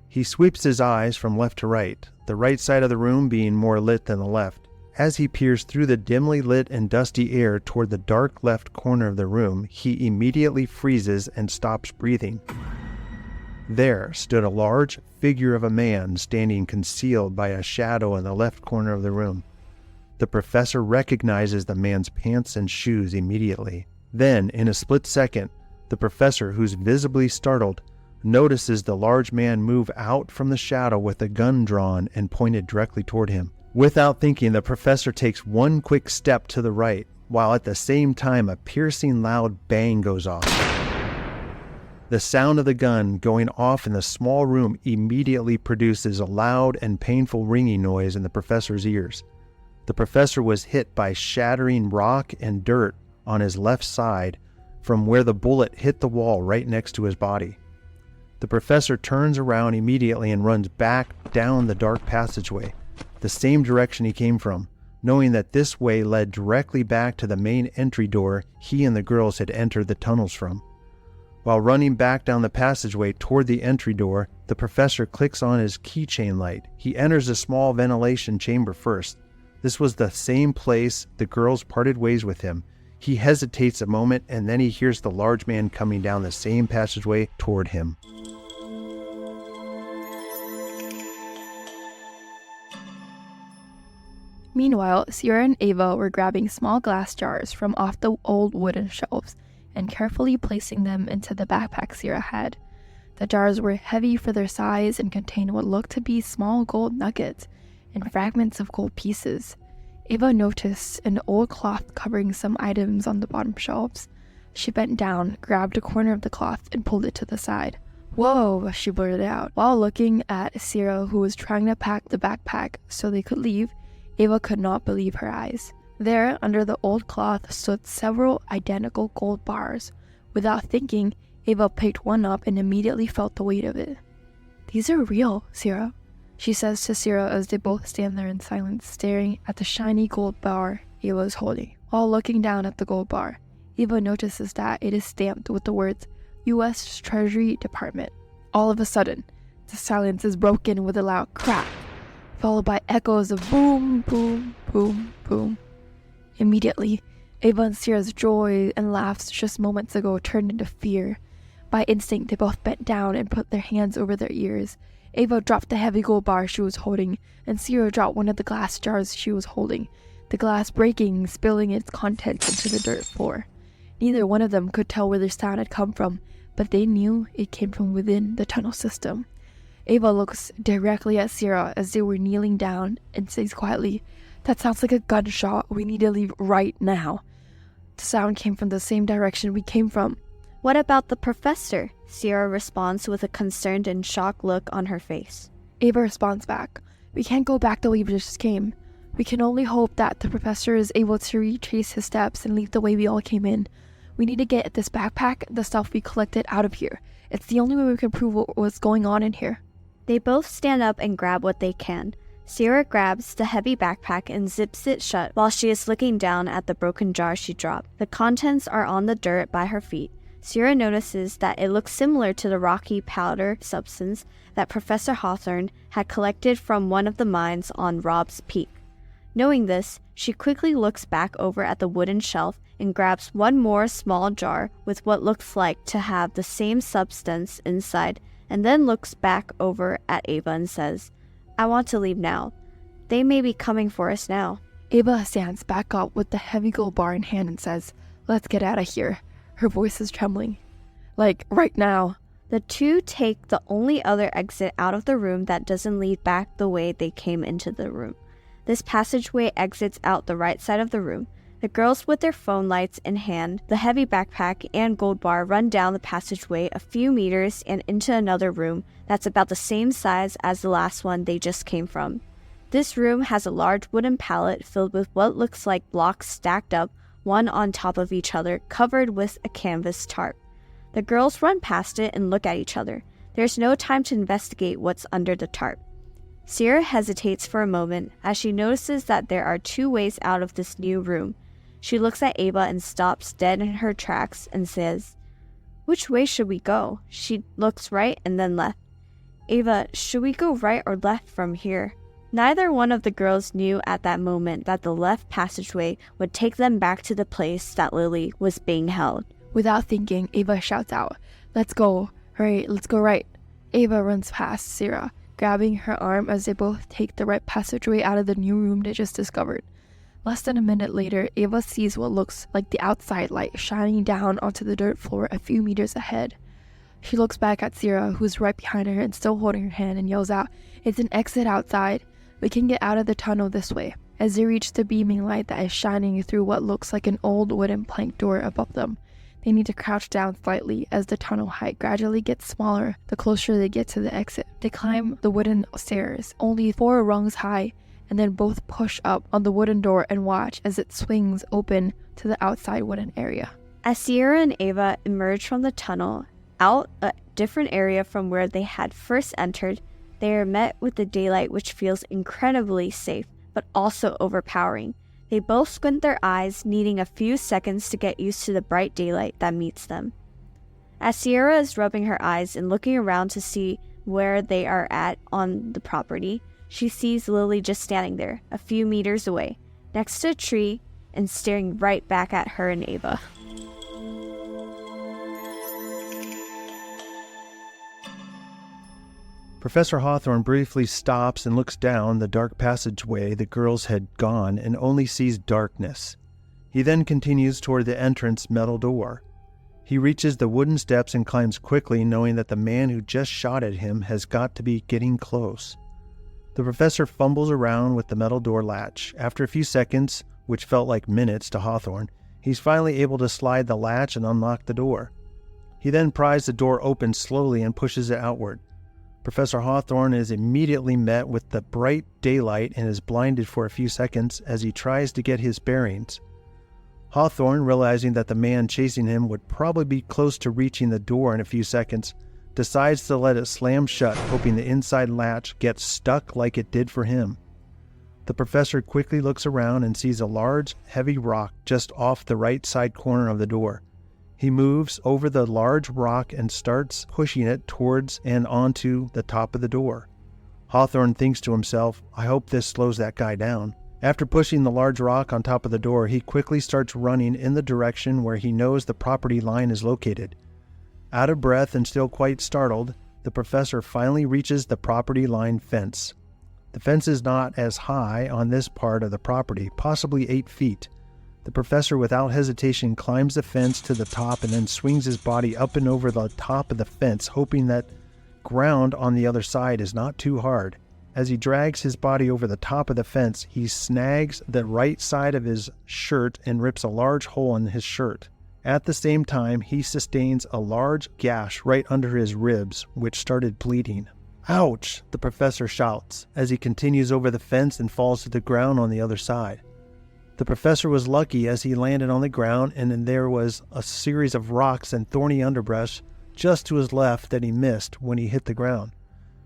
He sweeps his eyes from left to right, the right side of the room being more lit than the left. As he peers through the dimly lit and dusty air toward the dark left corner of the room, he immediately freezes and stops breathing. There stood a large figure of a man standing concealed by a shadow in the left corner of the room. The professor recognizes the man's pants and shoes immediately. Then, in a split second, the professor, who's visibly startled, notices the large man move out from the shadow with a gun drawn and pointed directly toward him. Without thinking, the professor takes one quick step to the right, while at the same time a piercing loud bang goes off. The sound of the gun going off in the small room immediately produces a loud and painful ringing noise in the professor's ears. The professor was hit by shattering rock and dirt on his left side from where the bullet hit the wall right next to his body. The professor turns around immediately and runs back down the dark passageway, the same direction he came from, knowing that this way led directly back to the main entry door he and the girls had entered the tunnels from. While running back down the passageway toward the entry door, the professor clicks on his keychain light. He enters a small ventilation chamber first. This was the same place the girls parted ways with him. He hesitates a moment, and then he hears the large man coming down the same passageway toward him. Meanwhile, Sierra and Ava were grabbing small glass jars from off the old wooden shelves and carefully placing them into the backpack Sierra had. The jars were heavy for their size and contained what looked to be small gold nuggets and fragments of gold pieces. Ava noticed an old cloth covering some items on the bottom shelves. She bent down, grabbed a corner of the cloth, and pulled it to the side. "Whoa," she blurted out. While looking at Sierra, who was trying to pack the backpack so they could leave, Ava could not believe her eyes. There, under the old cloth, stood several identical gold bars. Without thinking, Ava picked one up and immediately felt the weight of it. "These are real, Sierra," she says to Sierra as they both stand there in silence, staring at the shiny gold bar Ava is holding. While looking down at the gold bar, Ava notices that it is stamped with the words U.S. Treasury Department. All of a sudden, the silence is broken with a loud crack, followed by echoes of boom, boom, boom, boom. Immediately, Ava and Sierra's joy and laughs just moments ago turned into fear. By instinct, they both bent down and put their hands over their ears. Ava dropped the heavy gold bar she was holding, and Sierra dropped one of the glass jars she was holding, the glass breaking, spilling its contents into the dirt floor. Neither one of them could tell where the sound had come from, but they knew it came from within the tunnel system. Ava looks directly at Sierra as they were kneeling down and says quietly, "That sounds like a gunshot. We need to leave right now." The sound came from the same direction we came from. What about the professor? Sierra responds with a concerned and shocked look on her face. Ava responds back, we can't go back the way we just came. We can only hope that the professor is able to retrace his steps and leave the way we all came in. We need to get this backpack, the stuff we collected, out of here. It's the only way we can prove what was going on in here. They both stand up and grab what they can. Sierra grabs the heavy backpack and zips it shut while she is looking down at the broken jar she dropped. The contents are on the dirt by her feet. Sierra notices that it looks similar to the rocky powder substance that Professor Hawthorne had collected from one of the mines on Rob's Peak. Knowing this, she quickly looks back over at the wooden shelf and grabs one more small jar with what looks like to have the same substance inside, and then looks back over at Ava and says, I want to leave now. They may be coming for us now. Ava stands back up with the heavy gold bar in hand and says, let's get out of here. Her voice is trembling. Like, right now. The two take the only other exit out of the room that doesn't lead back the way they came into the room. This passageway exits out the right side of the room. The girls with their phone lights in hand, the heavy backpack, and gold bar run down the passageway a few meters and into another room that's about the same size as the last one they just came from. This room has a large wooden pallet filled with what looks like blocks stacked up, one on top of each other, covered with a canvas tarp. The girls run past it and look at each other. There's no time to investigate what's under the tarp. Sierra hesitates for a moment as she notices that there are two ways out of this new room. She looks at Ava and stops dead in her tracks and says, which way should we go? She looks right and then left. Ava, should we go right or left from here? Neither one of the girls knew at that moment that the left passageway would take them back to the place that Lily was being held. Without thinking, Ava shouts out, let's go. Hurry, let's go right. Ava runs past Sierra, grabbing her arm as they both take the right passageway out of the new room they just discovered. Less than a minute later, Ava sees what looks like the outside light shining down onto the dirt floor a few meters ahead. She looks back at Sierra, who's right behind her and still holding her hand, and yells out, it's an exit outside. We can get out of the tunnel this way. As they reach the beaming light that is shining through what looks like an old wooden plank door above them, they need to crouch down slightly as the tunnel height gradually gets smaller the closer they get to the exit. They climb the wooden stairs, only 4 rungs high, and then both push up on the wooden door and watch as it swings open to the outside wooden area. As Sierra and Ava emerge from the tunnel, out a different area from where they had first entered, they are met with the daylight, which feels incredibly safe, but also overpowering. They both squint their eyes, needing a few seconds to get used to the bright daylight that meets them. As Sierra is rubbing her eyes and looking around to see where they are at on the property, she sees Lily just standing there, a few meters away, next to a tree, and staring right back at her and Ava. Professor Hawthorne briefly stops and looks down the dark passageway the girls had gone and only sees darkness. He then continues toward the entrance metal door. He reaches the wooden steps and climbs quickly, knowing that the man who just shot at him has got to be getting close. The professor fumbles around with the metal door latch. After a few seconds, which felt like minutes to Hawthorne, he's finally able to slide the latch and unlock the door. He then pries the door open slowly and pushes it outward. Professor Hawthorne is immediately met with the bright daylight and is blinded for a few seconds as he tries to get his bearings. Hawthorne, realizing that the man chasing him would probably be close to reaching the door in a few seconds, decides to let it slam shut, hoping the inside latch gets stuck like it did for him. The professor quickly looks around and sees a large, heavy rock just off the right side corner of the door. He moves over the large rock and starts pushing it towards and onto the top of the door. Hawthorne thinks to himself, I hope this slows that guy down. After pushing the large rock on top of the door, he quickly starts running in the direction where he knows the property line is located. Out of breath and still quite startled, the professor finally reaches the property line fence. The fence is not as high on this part of the property, possibly 8 feet. The professor, without hesitation, climbs the fence to the top and then swings his body up and over the top of the fence, hoping that ground on the other side is not too hard. As he drags his body over the top of the fence, he snags the right side of his shirt and rips a large hole in his shirt. At the same time, he sustains a large gash right under his ribs, which started bleeding. "Ouch!" the professor shouts as he continues over the fence and falls to the ground on the other side. The professor was lucky as he landed on the ground, and then there was a series of rocks and thorny underbrush just to his left that he missed when he hit the ground.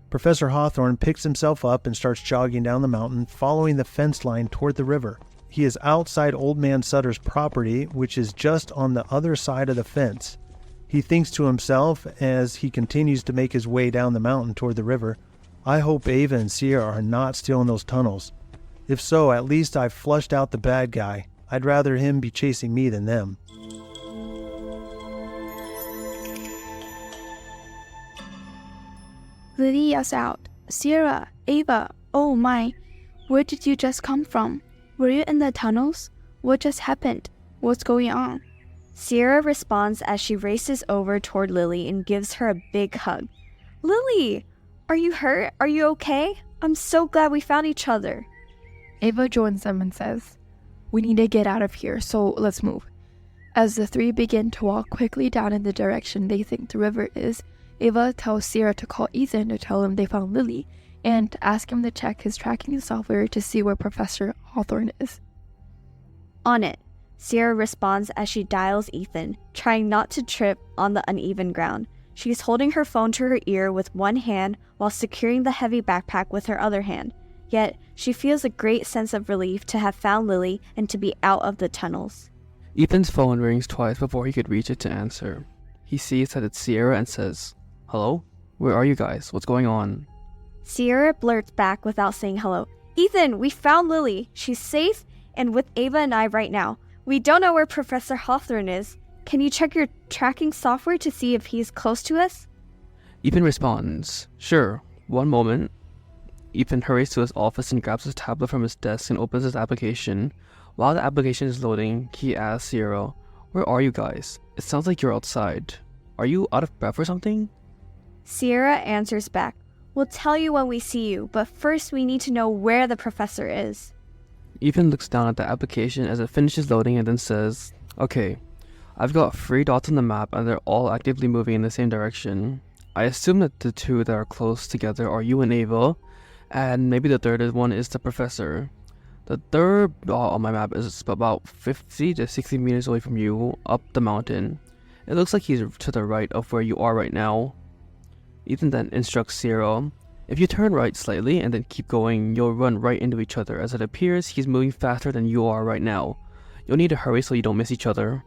Professor Hawthorne picks himself up and starts jogging down the mountain, following the fence line toward the river. He is outside Old Man Sutter's property, which is just on the other side of the fence. He thinks to himself as he continues to make his way down the mountain toward the river, "I hope Ava and Sierra are not still in those tunnels. If so, at least I've flushed out the bad guy. I'd rather him be chasing me than them." Lily yells out, "Sierra, Ava, oh my, where did you just come from? Were you in the tunnels? What just happened? What's going on?" Sierra responds as she races over toward Lily and gives her a big hug. "Lily, are you hurt? Are you okay? I'm so glad we found each other." Ava joins them and says, "We need to get out of here, so let's move." As the three begin to walk quickly down in the direction they think the river is, Ava tells Sierra to call Ethan to tell him they found Lily and to ask him to check his tracking software to see where Professor Hawthorne is. "On it," Sierra responds as she dials Ethan, trying not to trip on the uneven ground. She's holding her phone to her ear with one hand while securing the heavy backpack with her other hand. Yet, she feels a great sense of relief to have found Lily and to be out of the tunnels. Ethan's phone rings twice before he could reach it to answer. He sees that it's Sierra and says, "Hello? Where are you guys? What's going on?" Sierra blurts back without saying hello. "Ethan, we found Lily. She's safe and with Ava and I right now. We don't know where Professor Hawthorne is. Can you check your tracking software to see if he's close to us?" Ethan responds, "Sure, one moment." Ethan hurries to his office and grabs his tablet from his desk and opens his application. While the application is loading, he asks Sierra, "Where are you guys? It sounds like you're outside. Are you out of breath or something?" Sierra answers back, "We'll tell you when we see you, but first we need to know where the professor is." Ethan looks down at the application as it finishes loading and then says, "Okay, I've got 3 dots on the map and they're all actively moving in the same direction. I assume that the 2 that are close together are you and Ava, and maybe the third one is the professor. The third dot on my map is about 50 to 60 meters away from you, up the mountain. It looks like he's to the right of where you are right now." Ethan then instructs Sierra, "If you turn right slightly and then keep going, you'll run right into each other, as it appears he's moving faster than you are right now. You'll need to hurry so you don't miss each other."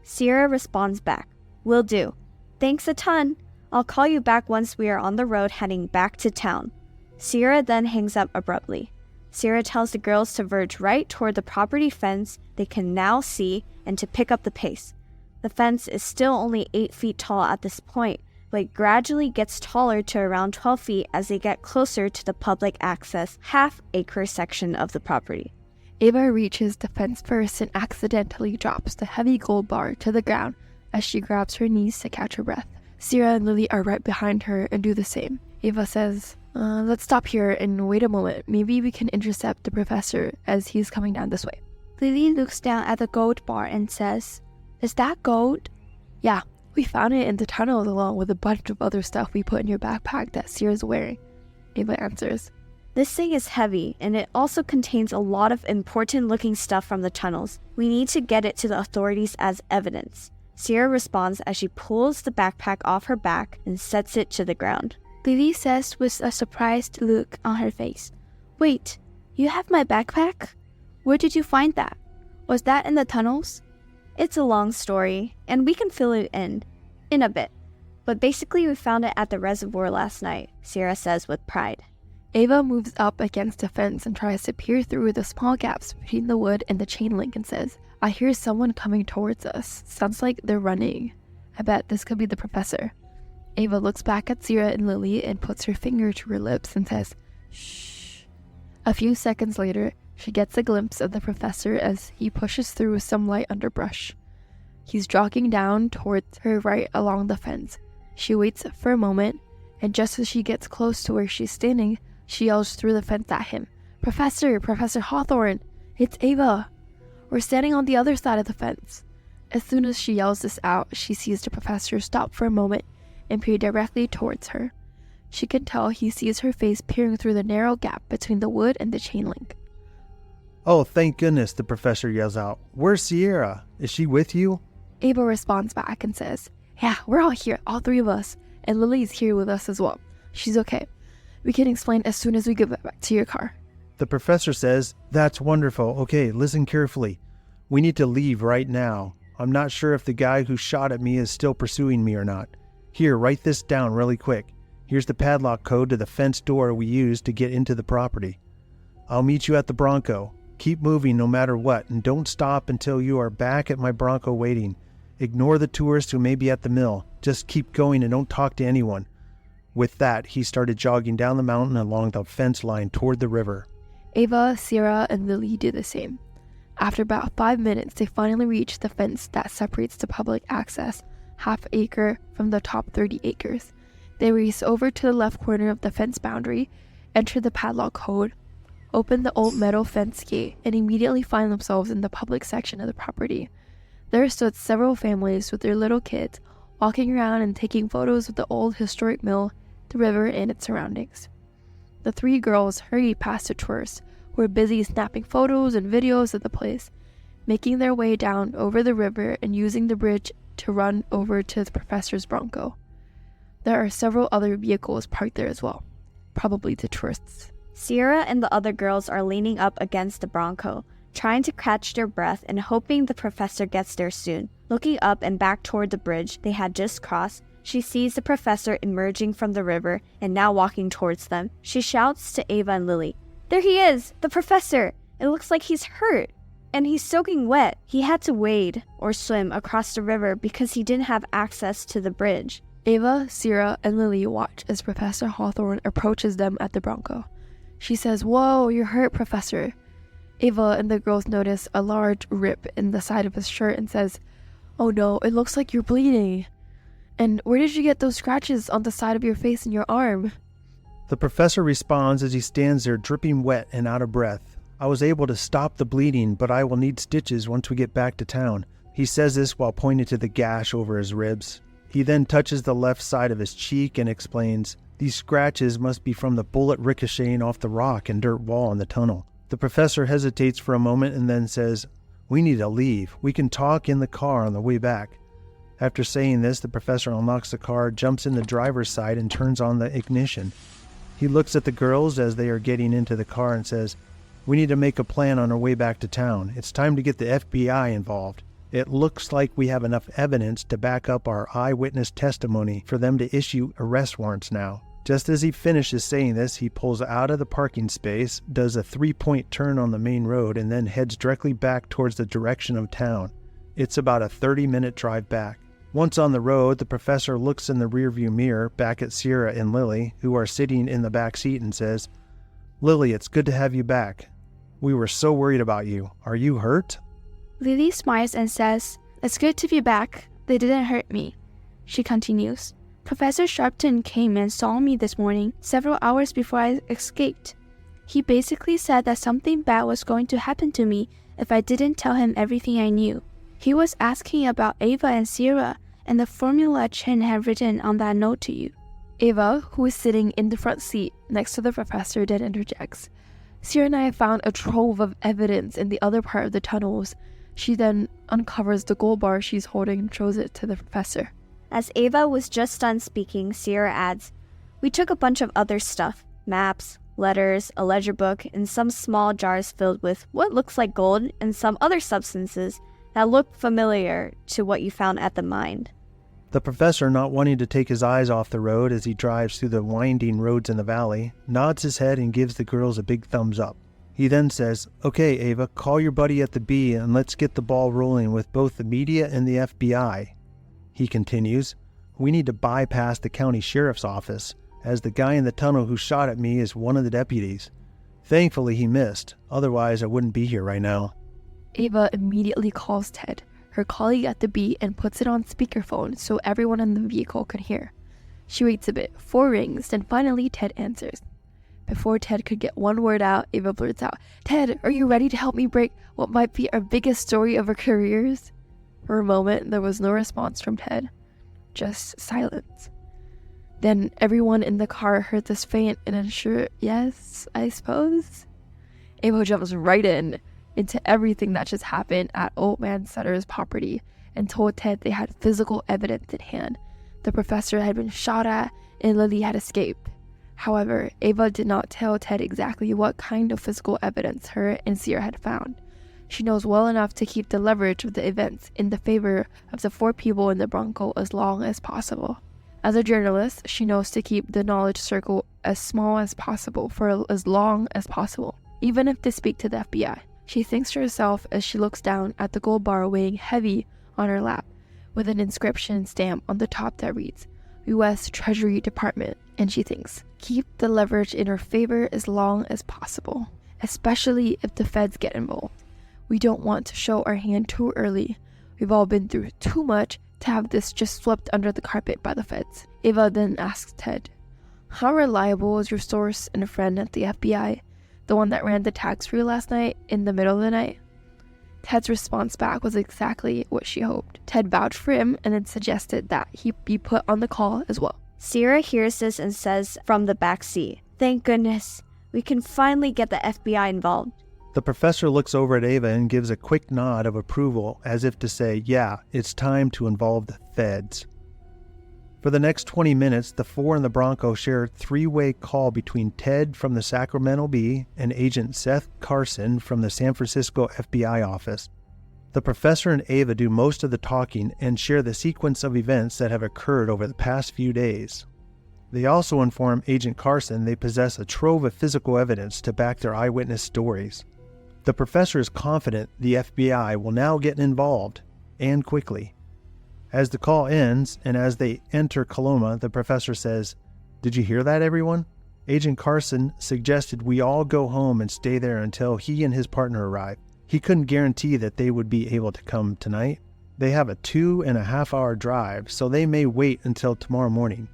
Sierra responds back, "Will do. Thanks a ton. I'll call you back once we are on the road heading back to town." Sierra then hangs up abruptly. Sierra tells the girls to verge right toward the property fence they can now see and to pick up the pace. The fence is still only 8 feet tall at this point, but it gradually gets taller to around 12 feet as they get closer to the public access half-acre section of the property. Ava reaches the fence first and accidentally drops the heavy gold bar to the ground as she grabs her knees to catch her breath. Sierra and Lily are right behind her and do the same. Ava says, let's stop here and wait a moment. Maybe we can intercept the professor as he's coming down this way." Lily looks down at the gold bar and says, "Is that gold?" "Yeah, we found it in the tunnels along with a bunch of other stuff we put in your backpack that Sierra's wearing," Ava answers. This thing is heavy, and it also contains a lot of important-looking stuff from the tunnels. We need to get it to the authorities as evidence. Sierra responds as she pulls the backpack off her back and sets it to the ground. Lily says with a surprised look on her face, "Wait, you have my backpack? Where did you find that? Was that in the tunnels?" It's a long story, and we can fill it in a bit. But basically we found it at the reservoir last night, Sierra says with pride. Ava moves up against the fence and tries to peer through the small gaps between the wood and the chain link and says, "I hear someone coming towards us. Sounds like they're running. I bet this could be the professor." Ava looks back at Sierra and Lily and puts her finger to her lips and says, "Shh." A few seconds later, she gets a glimpse of the professor as he pushes through some light underbrush. He's jogging down towards her right along the fence. She waits for a moment, and just as she gets close to where she's standing, she yells through the fence at him, Professor Hawthorne, it's Ava. We're standing on the other side of the fence." As soon as she yells this out, she sees the professor stop for a moment and peer directly towards her. She can tell he sees her face peering through the narrow gap between the wood and the chain link. Oh, thank goodness, the professor yells out. Where's Sierra? Is she with you? Ava responds back and says, yeah, we're all here, all three of us, and Lily's here with us as well. She's okay. We can explain as soon as we get back to your car. The professor says, that's wonderful. Okay, listen carefully. We need to leave right now. I'm not sure if the guy who shot at me is still pursuing me or not. Here, write this down really quick. Here's the padlock code to the fence door we used to get into the property. I'll meet you at the Bronco. Keep moving no matter what, and don't stop until you are back at my Bronco waiting. Ignore the tourists who may be at the mill. Just keep going and don't talk to anyone. With that, he started jogging down the mountain along the fence line toward the river. Ava, Sierra, and Lily do the same. After about 5 minutes, they finally reach the fence that separates the public access half acre from the top 30 acres. They race over to the left corner of the fence boundary, enter the padlock code, open the old metal fence gate, and immediately find themselves in the public section of the property. There stood several families with their little kids, walking around and taking photos of the old historic mill, the river, and its surroundings. The three girls hurried past the tourists, who were busy snapping photos and videos of the place, making their way down over the river and using the bridge to run over to the professor's Bronco. There are several other vehicles parked there as well, probably the tourists. Sierra and the other girls are leaning up against the Bronco, trying to catch their breath and hoping the professor gets there soon. Looking up and back toward the bridge they had just crossed, she sees the professor emerging from the river and now walking towards them. She shouts to Ava and Lily, "There he is, the professor! It looks like he's hurt, and he's soaking wet. He had to wade or swim across the river because he didn't have access to the bridge." Ava, Sierra, and Lily watch as Professor Hawthorne approaches them at the Bronco. She says, "Whoa, you're hurt, Professor." Ava and the girls notice a large rip in the side of his shirt and says, "Oh no, it looks like you're bleeding. And where did you get those scratches on the side of your face and your arm?" The professor responds as he stands there dripping wet and out of breath. "I was able to stop the bleeding, but I will need stitches once we get back to town." He says this while pointing to the gash over his ribs. He then touches the left side of his cheek and explains, "These scratches must be from the bullet ricocheting off the rock and dirt wall in the tunnel." The professor hesitates for a moment and then says, "We need to leave. We can talk in the car on the way back." After saying this, the professor unlocks the car, jumps in the driver's side, and turns on the ignition. He looks at the girls as they are getting into the car and says, "We need to make a plan on our way back to town. It's time to get the FBI involved. It looks like we have enough evidence to back up our eyewitness testimony for them to issue arrest warrants now." Just as he finishes saying this, he pulls out of the parking space, does a 3-point turn on the main road, and then heads directly back towards the direction of town. It's about a 30-minute drive back. Once on the road, the professor looks in the rearview mirror back at Sierra and Lily, who are sitting in the back seat, and says, "Lily, it's good to have you back. We were so worried about you. Are you hurt?" Lily smiles and says, "It's good to be back. They didn't hurt me." She continues, "Professor Sharpton came and saw me this morning, several hours before I escaped. He basically said that something bad was going to happen to me if I didn't tell him everything I knew. He was asking about Ava and Sierra and the formula Chen had written on that note to you." Ava, who is sitting in the front seat next to the professor, then interjects, "Sierra and I have found a trove of evidence in the other part of the tunnels." She then uncovers the gold bar she's holding and shows it to the professor. As Ava was just done speaking, Sierra adds, "We took a bunch of other stuff, maps, letters, a ledger book, and some small jars filled with what looks like gold and some other substances that look familiar to what you found at the mine." The professor, not wanting to take his eyes off the road as he drives through the winding roads in the valley, nods his head and gives the girls a big thumbs up. He then says, "Okay, Ava, call your buddy at the B and let's get the ball rolling with both the media and the FBI." He continues, "We need to bypass the county sheriff's office, as the guy in the tunnel who shot at me is one of the deputies. Thankfully he missed, otherwise I wouldn't be here right now." Ava immediately calls Ted, her colleague at the B, and puts it on speakerphone so everyone in the vehicle can hear. She waits a bit, 4 rings, then finally Ted answers. Before Ted could get one word out, Ava blurts out, "Ted, are you ready to help me break what might be our biggest story of our careers?" For a moment, there was no response from Ted, just silence. Then everyone in the car heard this faint and unsure, yes, I suppose. Ava jumps right into everything that just happened at Old Man Sutter's property and told Ted they had physical evidence in hand. The professor had been shot at and Lily had escaped. However, Ava did not tell Ted exactly what kind of physical evidence her and Sierra had found. She knows well enough to keep the leverage of the events in the favor of the 4 people in the Bronco as long as possible. As a journalist, she knows to keep the knowledge circle as small as possible for as long as possible, even if they speak to the FBI. She thinks to herself as she looks down at the gold bar weighing heavy on her lap, with an inscription stamp on the top that reads, U.S. Treasury Department, and she thinks, keep the leverage in her favor as long as possible, especially if the feds get involved. We don't want to show our hand too early. We've all been through too much to have this just swept under the carpet by the feds. Ava then asks Ted, how reliable is your source and a friend at the FBI, the one that ran the tax for you last night in the middle of the night? Ted's response back was exactly what she hoped. Ted vouched for him and then suggested that he be put on the call as well. Sierra hears this and says from the back seat, thank goodness, we can finally get the FBI involved. The professor looks over at Ava and gives a quick nod of approval as if to say, yeah, it's time to involve the feds. For the next 20 minutes, the 4 in the Bronco share a 3-way call between Ted from the Sacramento Bee and Agent Seth Carson from the San Francisco FBI office. The professor and Ava do most of the talking and share the sequence of events that have occurred over the past few days. They also inform Agent Carson they possess a trove of physical evidence to back their eyewitness stories. The professor is confident the FBI will now get involved, and quickly. As the call ends, and as they enter Coloma, the professor says, did you hear that, everyone? Agent Carson suggested we all go home and stay there until he and his partner arrive. He couldn't guarantee that they would be able to come tonight. They have a 2.5-hour drive, so they may wait until tomorrow morning.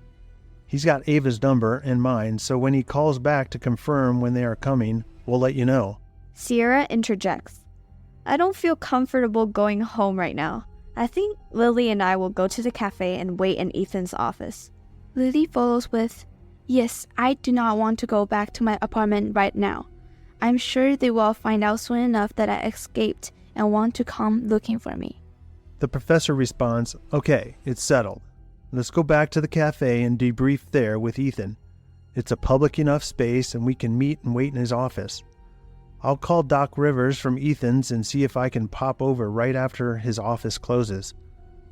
He's got Ava's number and mine, so when he calls back to confirm when they are coming, we'll let you know. Sierra interjects, I don't feel comfortable going home right now. I think Lily and I will go to the cafe and wait in Ethan's office. Lily follows with, yes, I do not want to go back to my apartment right now. I'm sure they will find out soon enough that I escaped and want to come looking for me. The professor responds, okay, it's settled. Let's go back to the cafe and debrief there with Ethan. It's a public enough space and we can meet and wait in his office. I'll call Doc Rivers from Ethan's and see if I can pop over right after his office closes.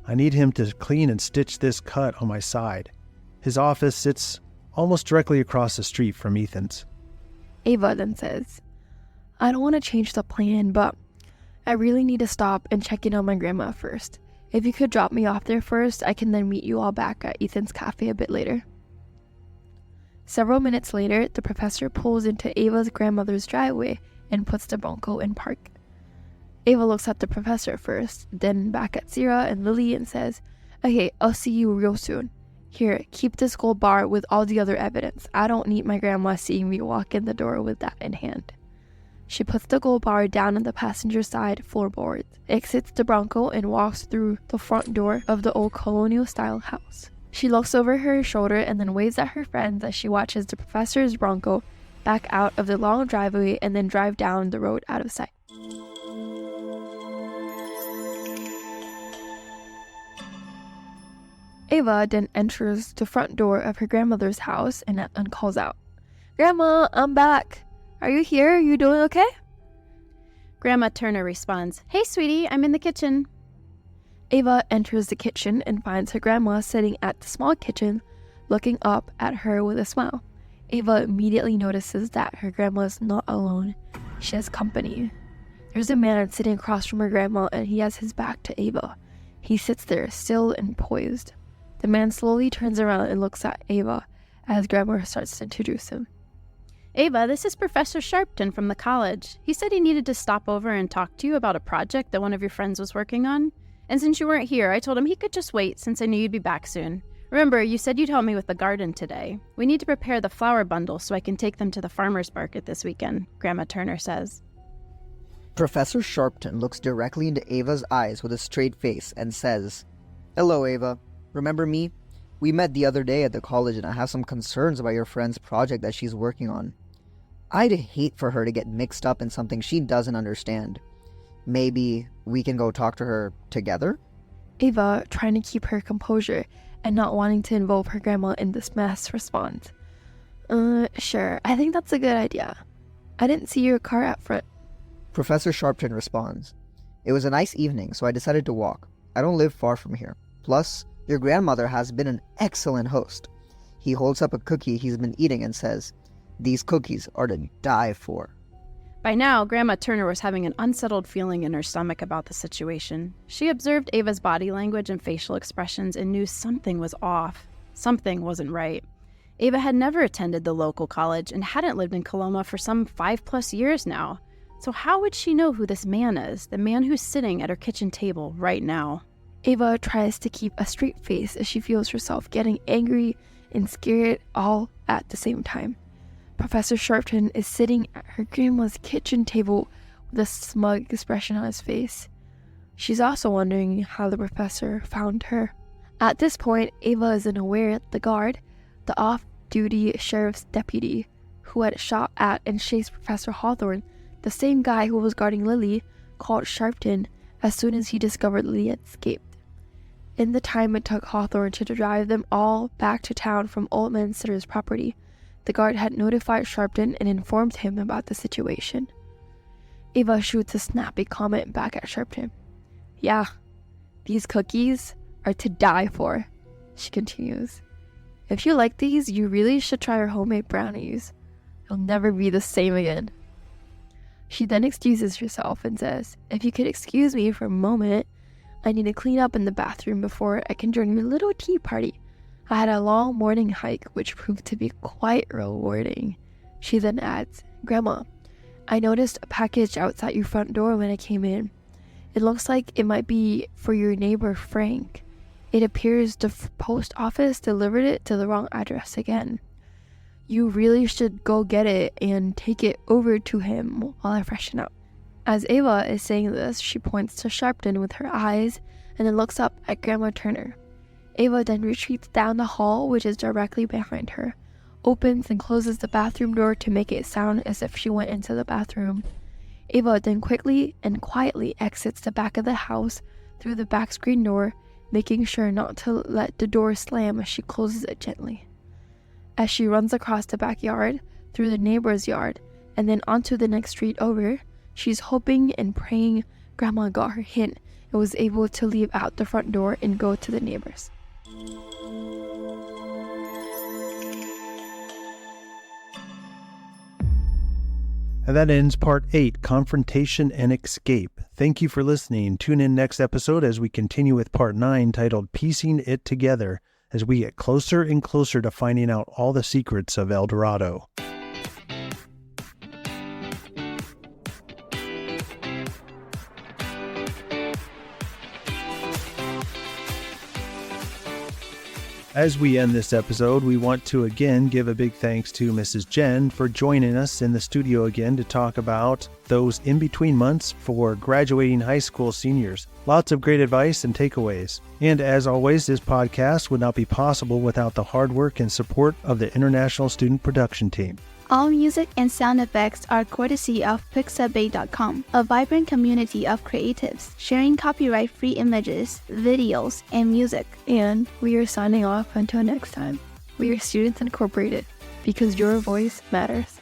I need him to clean and stitch this cut on my side. His office sits almost directly across the street from Ethan's. Ava then says, I don't want to change the plan, but I really need to stop and check in on my grandma first. If you could drop me off there first, I can then meet you all back at Ethan's cafe a bit later. Several minutes later, the professor pulls into Ava's grandmother's driveway and puts the Bronco in park. Ava looks at the professor first, then back at Sierra and Lily and says, okay, I'll see you real soon. Here, keep this gold bar with all the other evidence. I don't need my grandma seeing me walk in the door with that in hand. She puts the gold bar down on the passenger side floorboards, exits the Bronco, and walks through the front door of the old colonial-style house. She looks over her shoulder and then waves at her friends as she watches the professor's Bronco back out of the long driveway and then drive down the road out of sight. Ava then enters the front door of her grandmother's house and calls out, Grandma, I'm back. Are you here? Are you doing okay? Grandma Turner responds, hey, sweetie, I'm in the kitchen. Ava enters the kitchen and finds her grandma sitting at the small kitchen, looking up at her with a smile. Ava immediately notices that her grandma is not alone. She has company. There's a man sitting across from her grandma and he has his back to Ava. He sits there, still and poised. The man slowly turns around and looks at Ava as grandma starts to introduce him. Ava, this is Professor Sharpton from the college. He said he needed to stop over and talk to you about a project that one of your friends was working on. And since you weren't here, I told him he could just wait since I knew you'd be back soon. Remember, you said you'd help me with the garden today. We need to prepare the flower bundles so I can take them to the farmer's market this weekend, Grandma Turner says. Professor Sharpton looks directly into Ava's eyes with a straight face and says, "Hello, Ava. Remember me? We met the other day at the college and I have some concerns about your friend's project that she's working on. I'd hate for her to get mixed up in something she doesn't understand. Maybe we can go talk to her together?" Ava, trying to keep her composure and not wanting to involve her grandma in this mess, responds, Sure, I think that's a good idea. I didn't see your car out front." Professor Sharpton responds, "It was a nice evening, so I decided to walk. I don't live far from here. Plus, your grandmother has been an excellent host." He holds up a cookie he's been eating and says, "These cookies are to die for." By now, Grandma Turner was having an unsettled feeling in her stomach about the situation. She observed Ava's body language and facial expressions and knew something was off. Something wasn't right. Ava had never attended the local college and hadn't lived in Coloma for some 5+ years now. So how would she know who this man is, the man who's sitting at her kitchen table right now? Ava tries to keep a straight face as she feels herself getting angry and scared all at the same time. Professor Sharpton is sitting at her grandma's kitchen table with a smug expression on his face. She's also wondering how the professor found her. At this point, Ava isn't aware that the guard, the off-duty sheriff's deputy, who had shot at and chased Professor Hawthorne, the same guy who was guarding Lily, called Sharpton as soon as he discovered Lily had escaped. In the time it took Hawthorne to drive them all back to town from Old Man Sitter's property, the guard had notified Sharpton and informed him about the situation. Ava shoots a snappy comment back at Sharpton. "Yeah, these cookies are to die for," she continues. "If you like these, you really should try our homemade brownies. You'll never be the same again." She then excuses herself and says, "If you could excuse me for a moment, I need to clean up in the bathroom before I can join your little tea party. I had a long morning hike, which proved to be quite rewarding." She then adds, "Grandma, I noticed a package outside your front door when I came in. It looks like it might be for your neighbor Frank. It appears the post office delivered it to the wrong address again. You really should go get it and take it over to him while I freshen up." As Ava is saying this, she points to Sharpton with her eyes and then looks up at Grandma Turner. Ava then retreats down the hall, which is directly behind her, opens and closes the bathroom door to make it sound as if she went into the bathroom. Ava then quickly and quietly exits the back of the house through the back screen door, making sure not to let the door slam as she closes it gently. As she runs across the backyard, through the neighbor's yard, and then onto the next street over, she's hoping and praying Grandma got her hint and was able to leave out the front door and go to the neighbors. And that ends Part 8, Confrontation and Escape. Thank you for listening. Tune in next episode as we continue with Part 9, titled Piecing It Together, as we get closer and closer to finding out all the secrets of El Dorado. As we end this episode, we want to again give a big thanks to Mrs. Jen for joining us in the studio again to talk about those in-between months for graduating high school seniors. Lots of great advice and takeaways. And as always, this podcast would not be possible without the hard work and support of the International Student Production Team. All music and sound effects are courtesy of Pixabay.com, a vibrant community of creatives sharing copyright-free images, videos, and music. And we are signing off until next time. We are Students Incorporated, because your voice matters.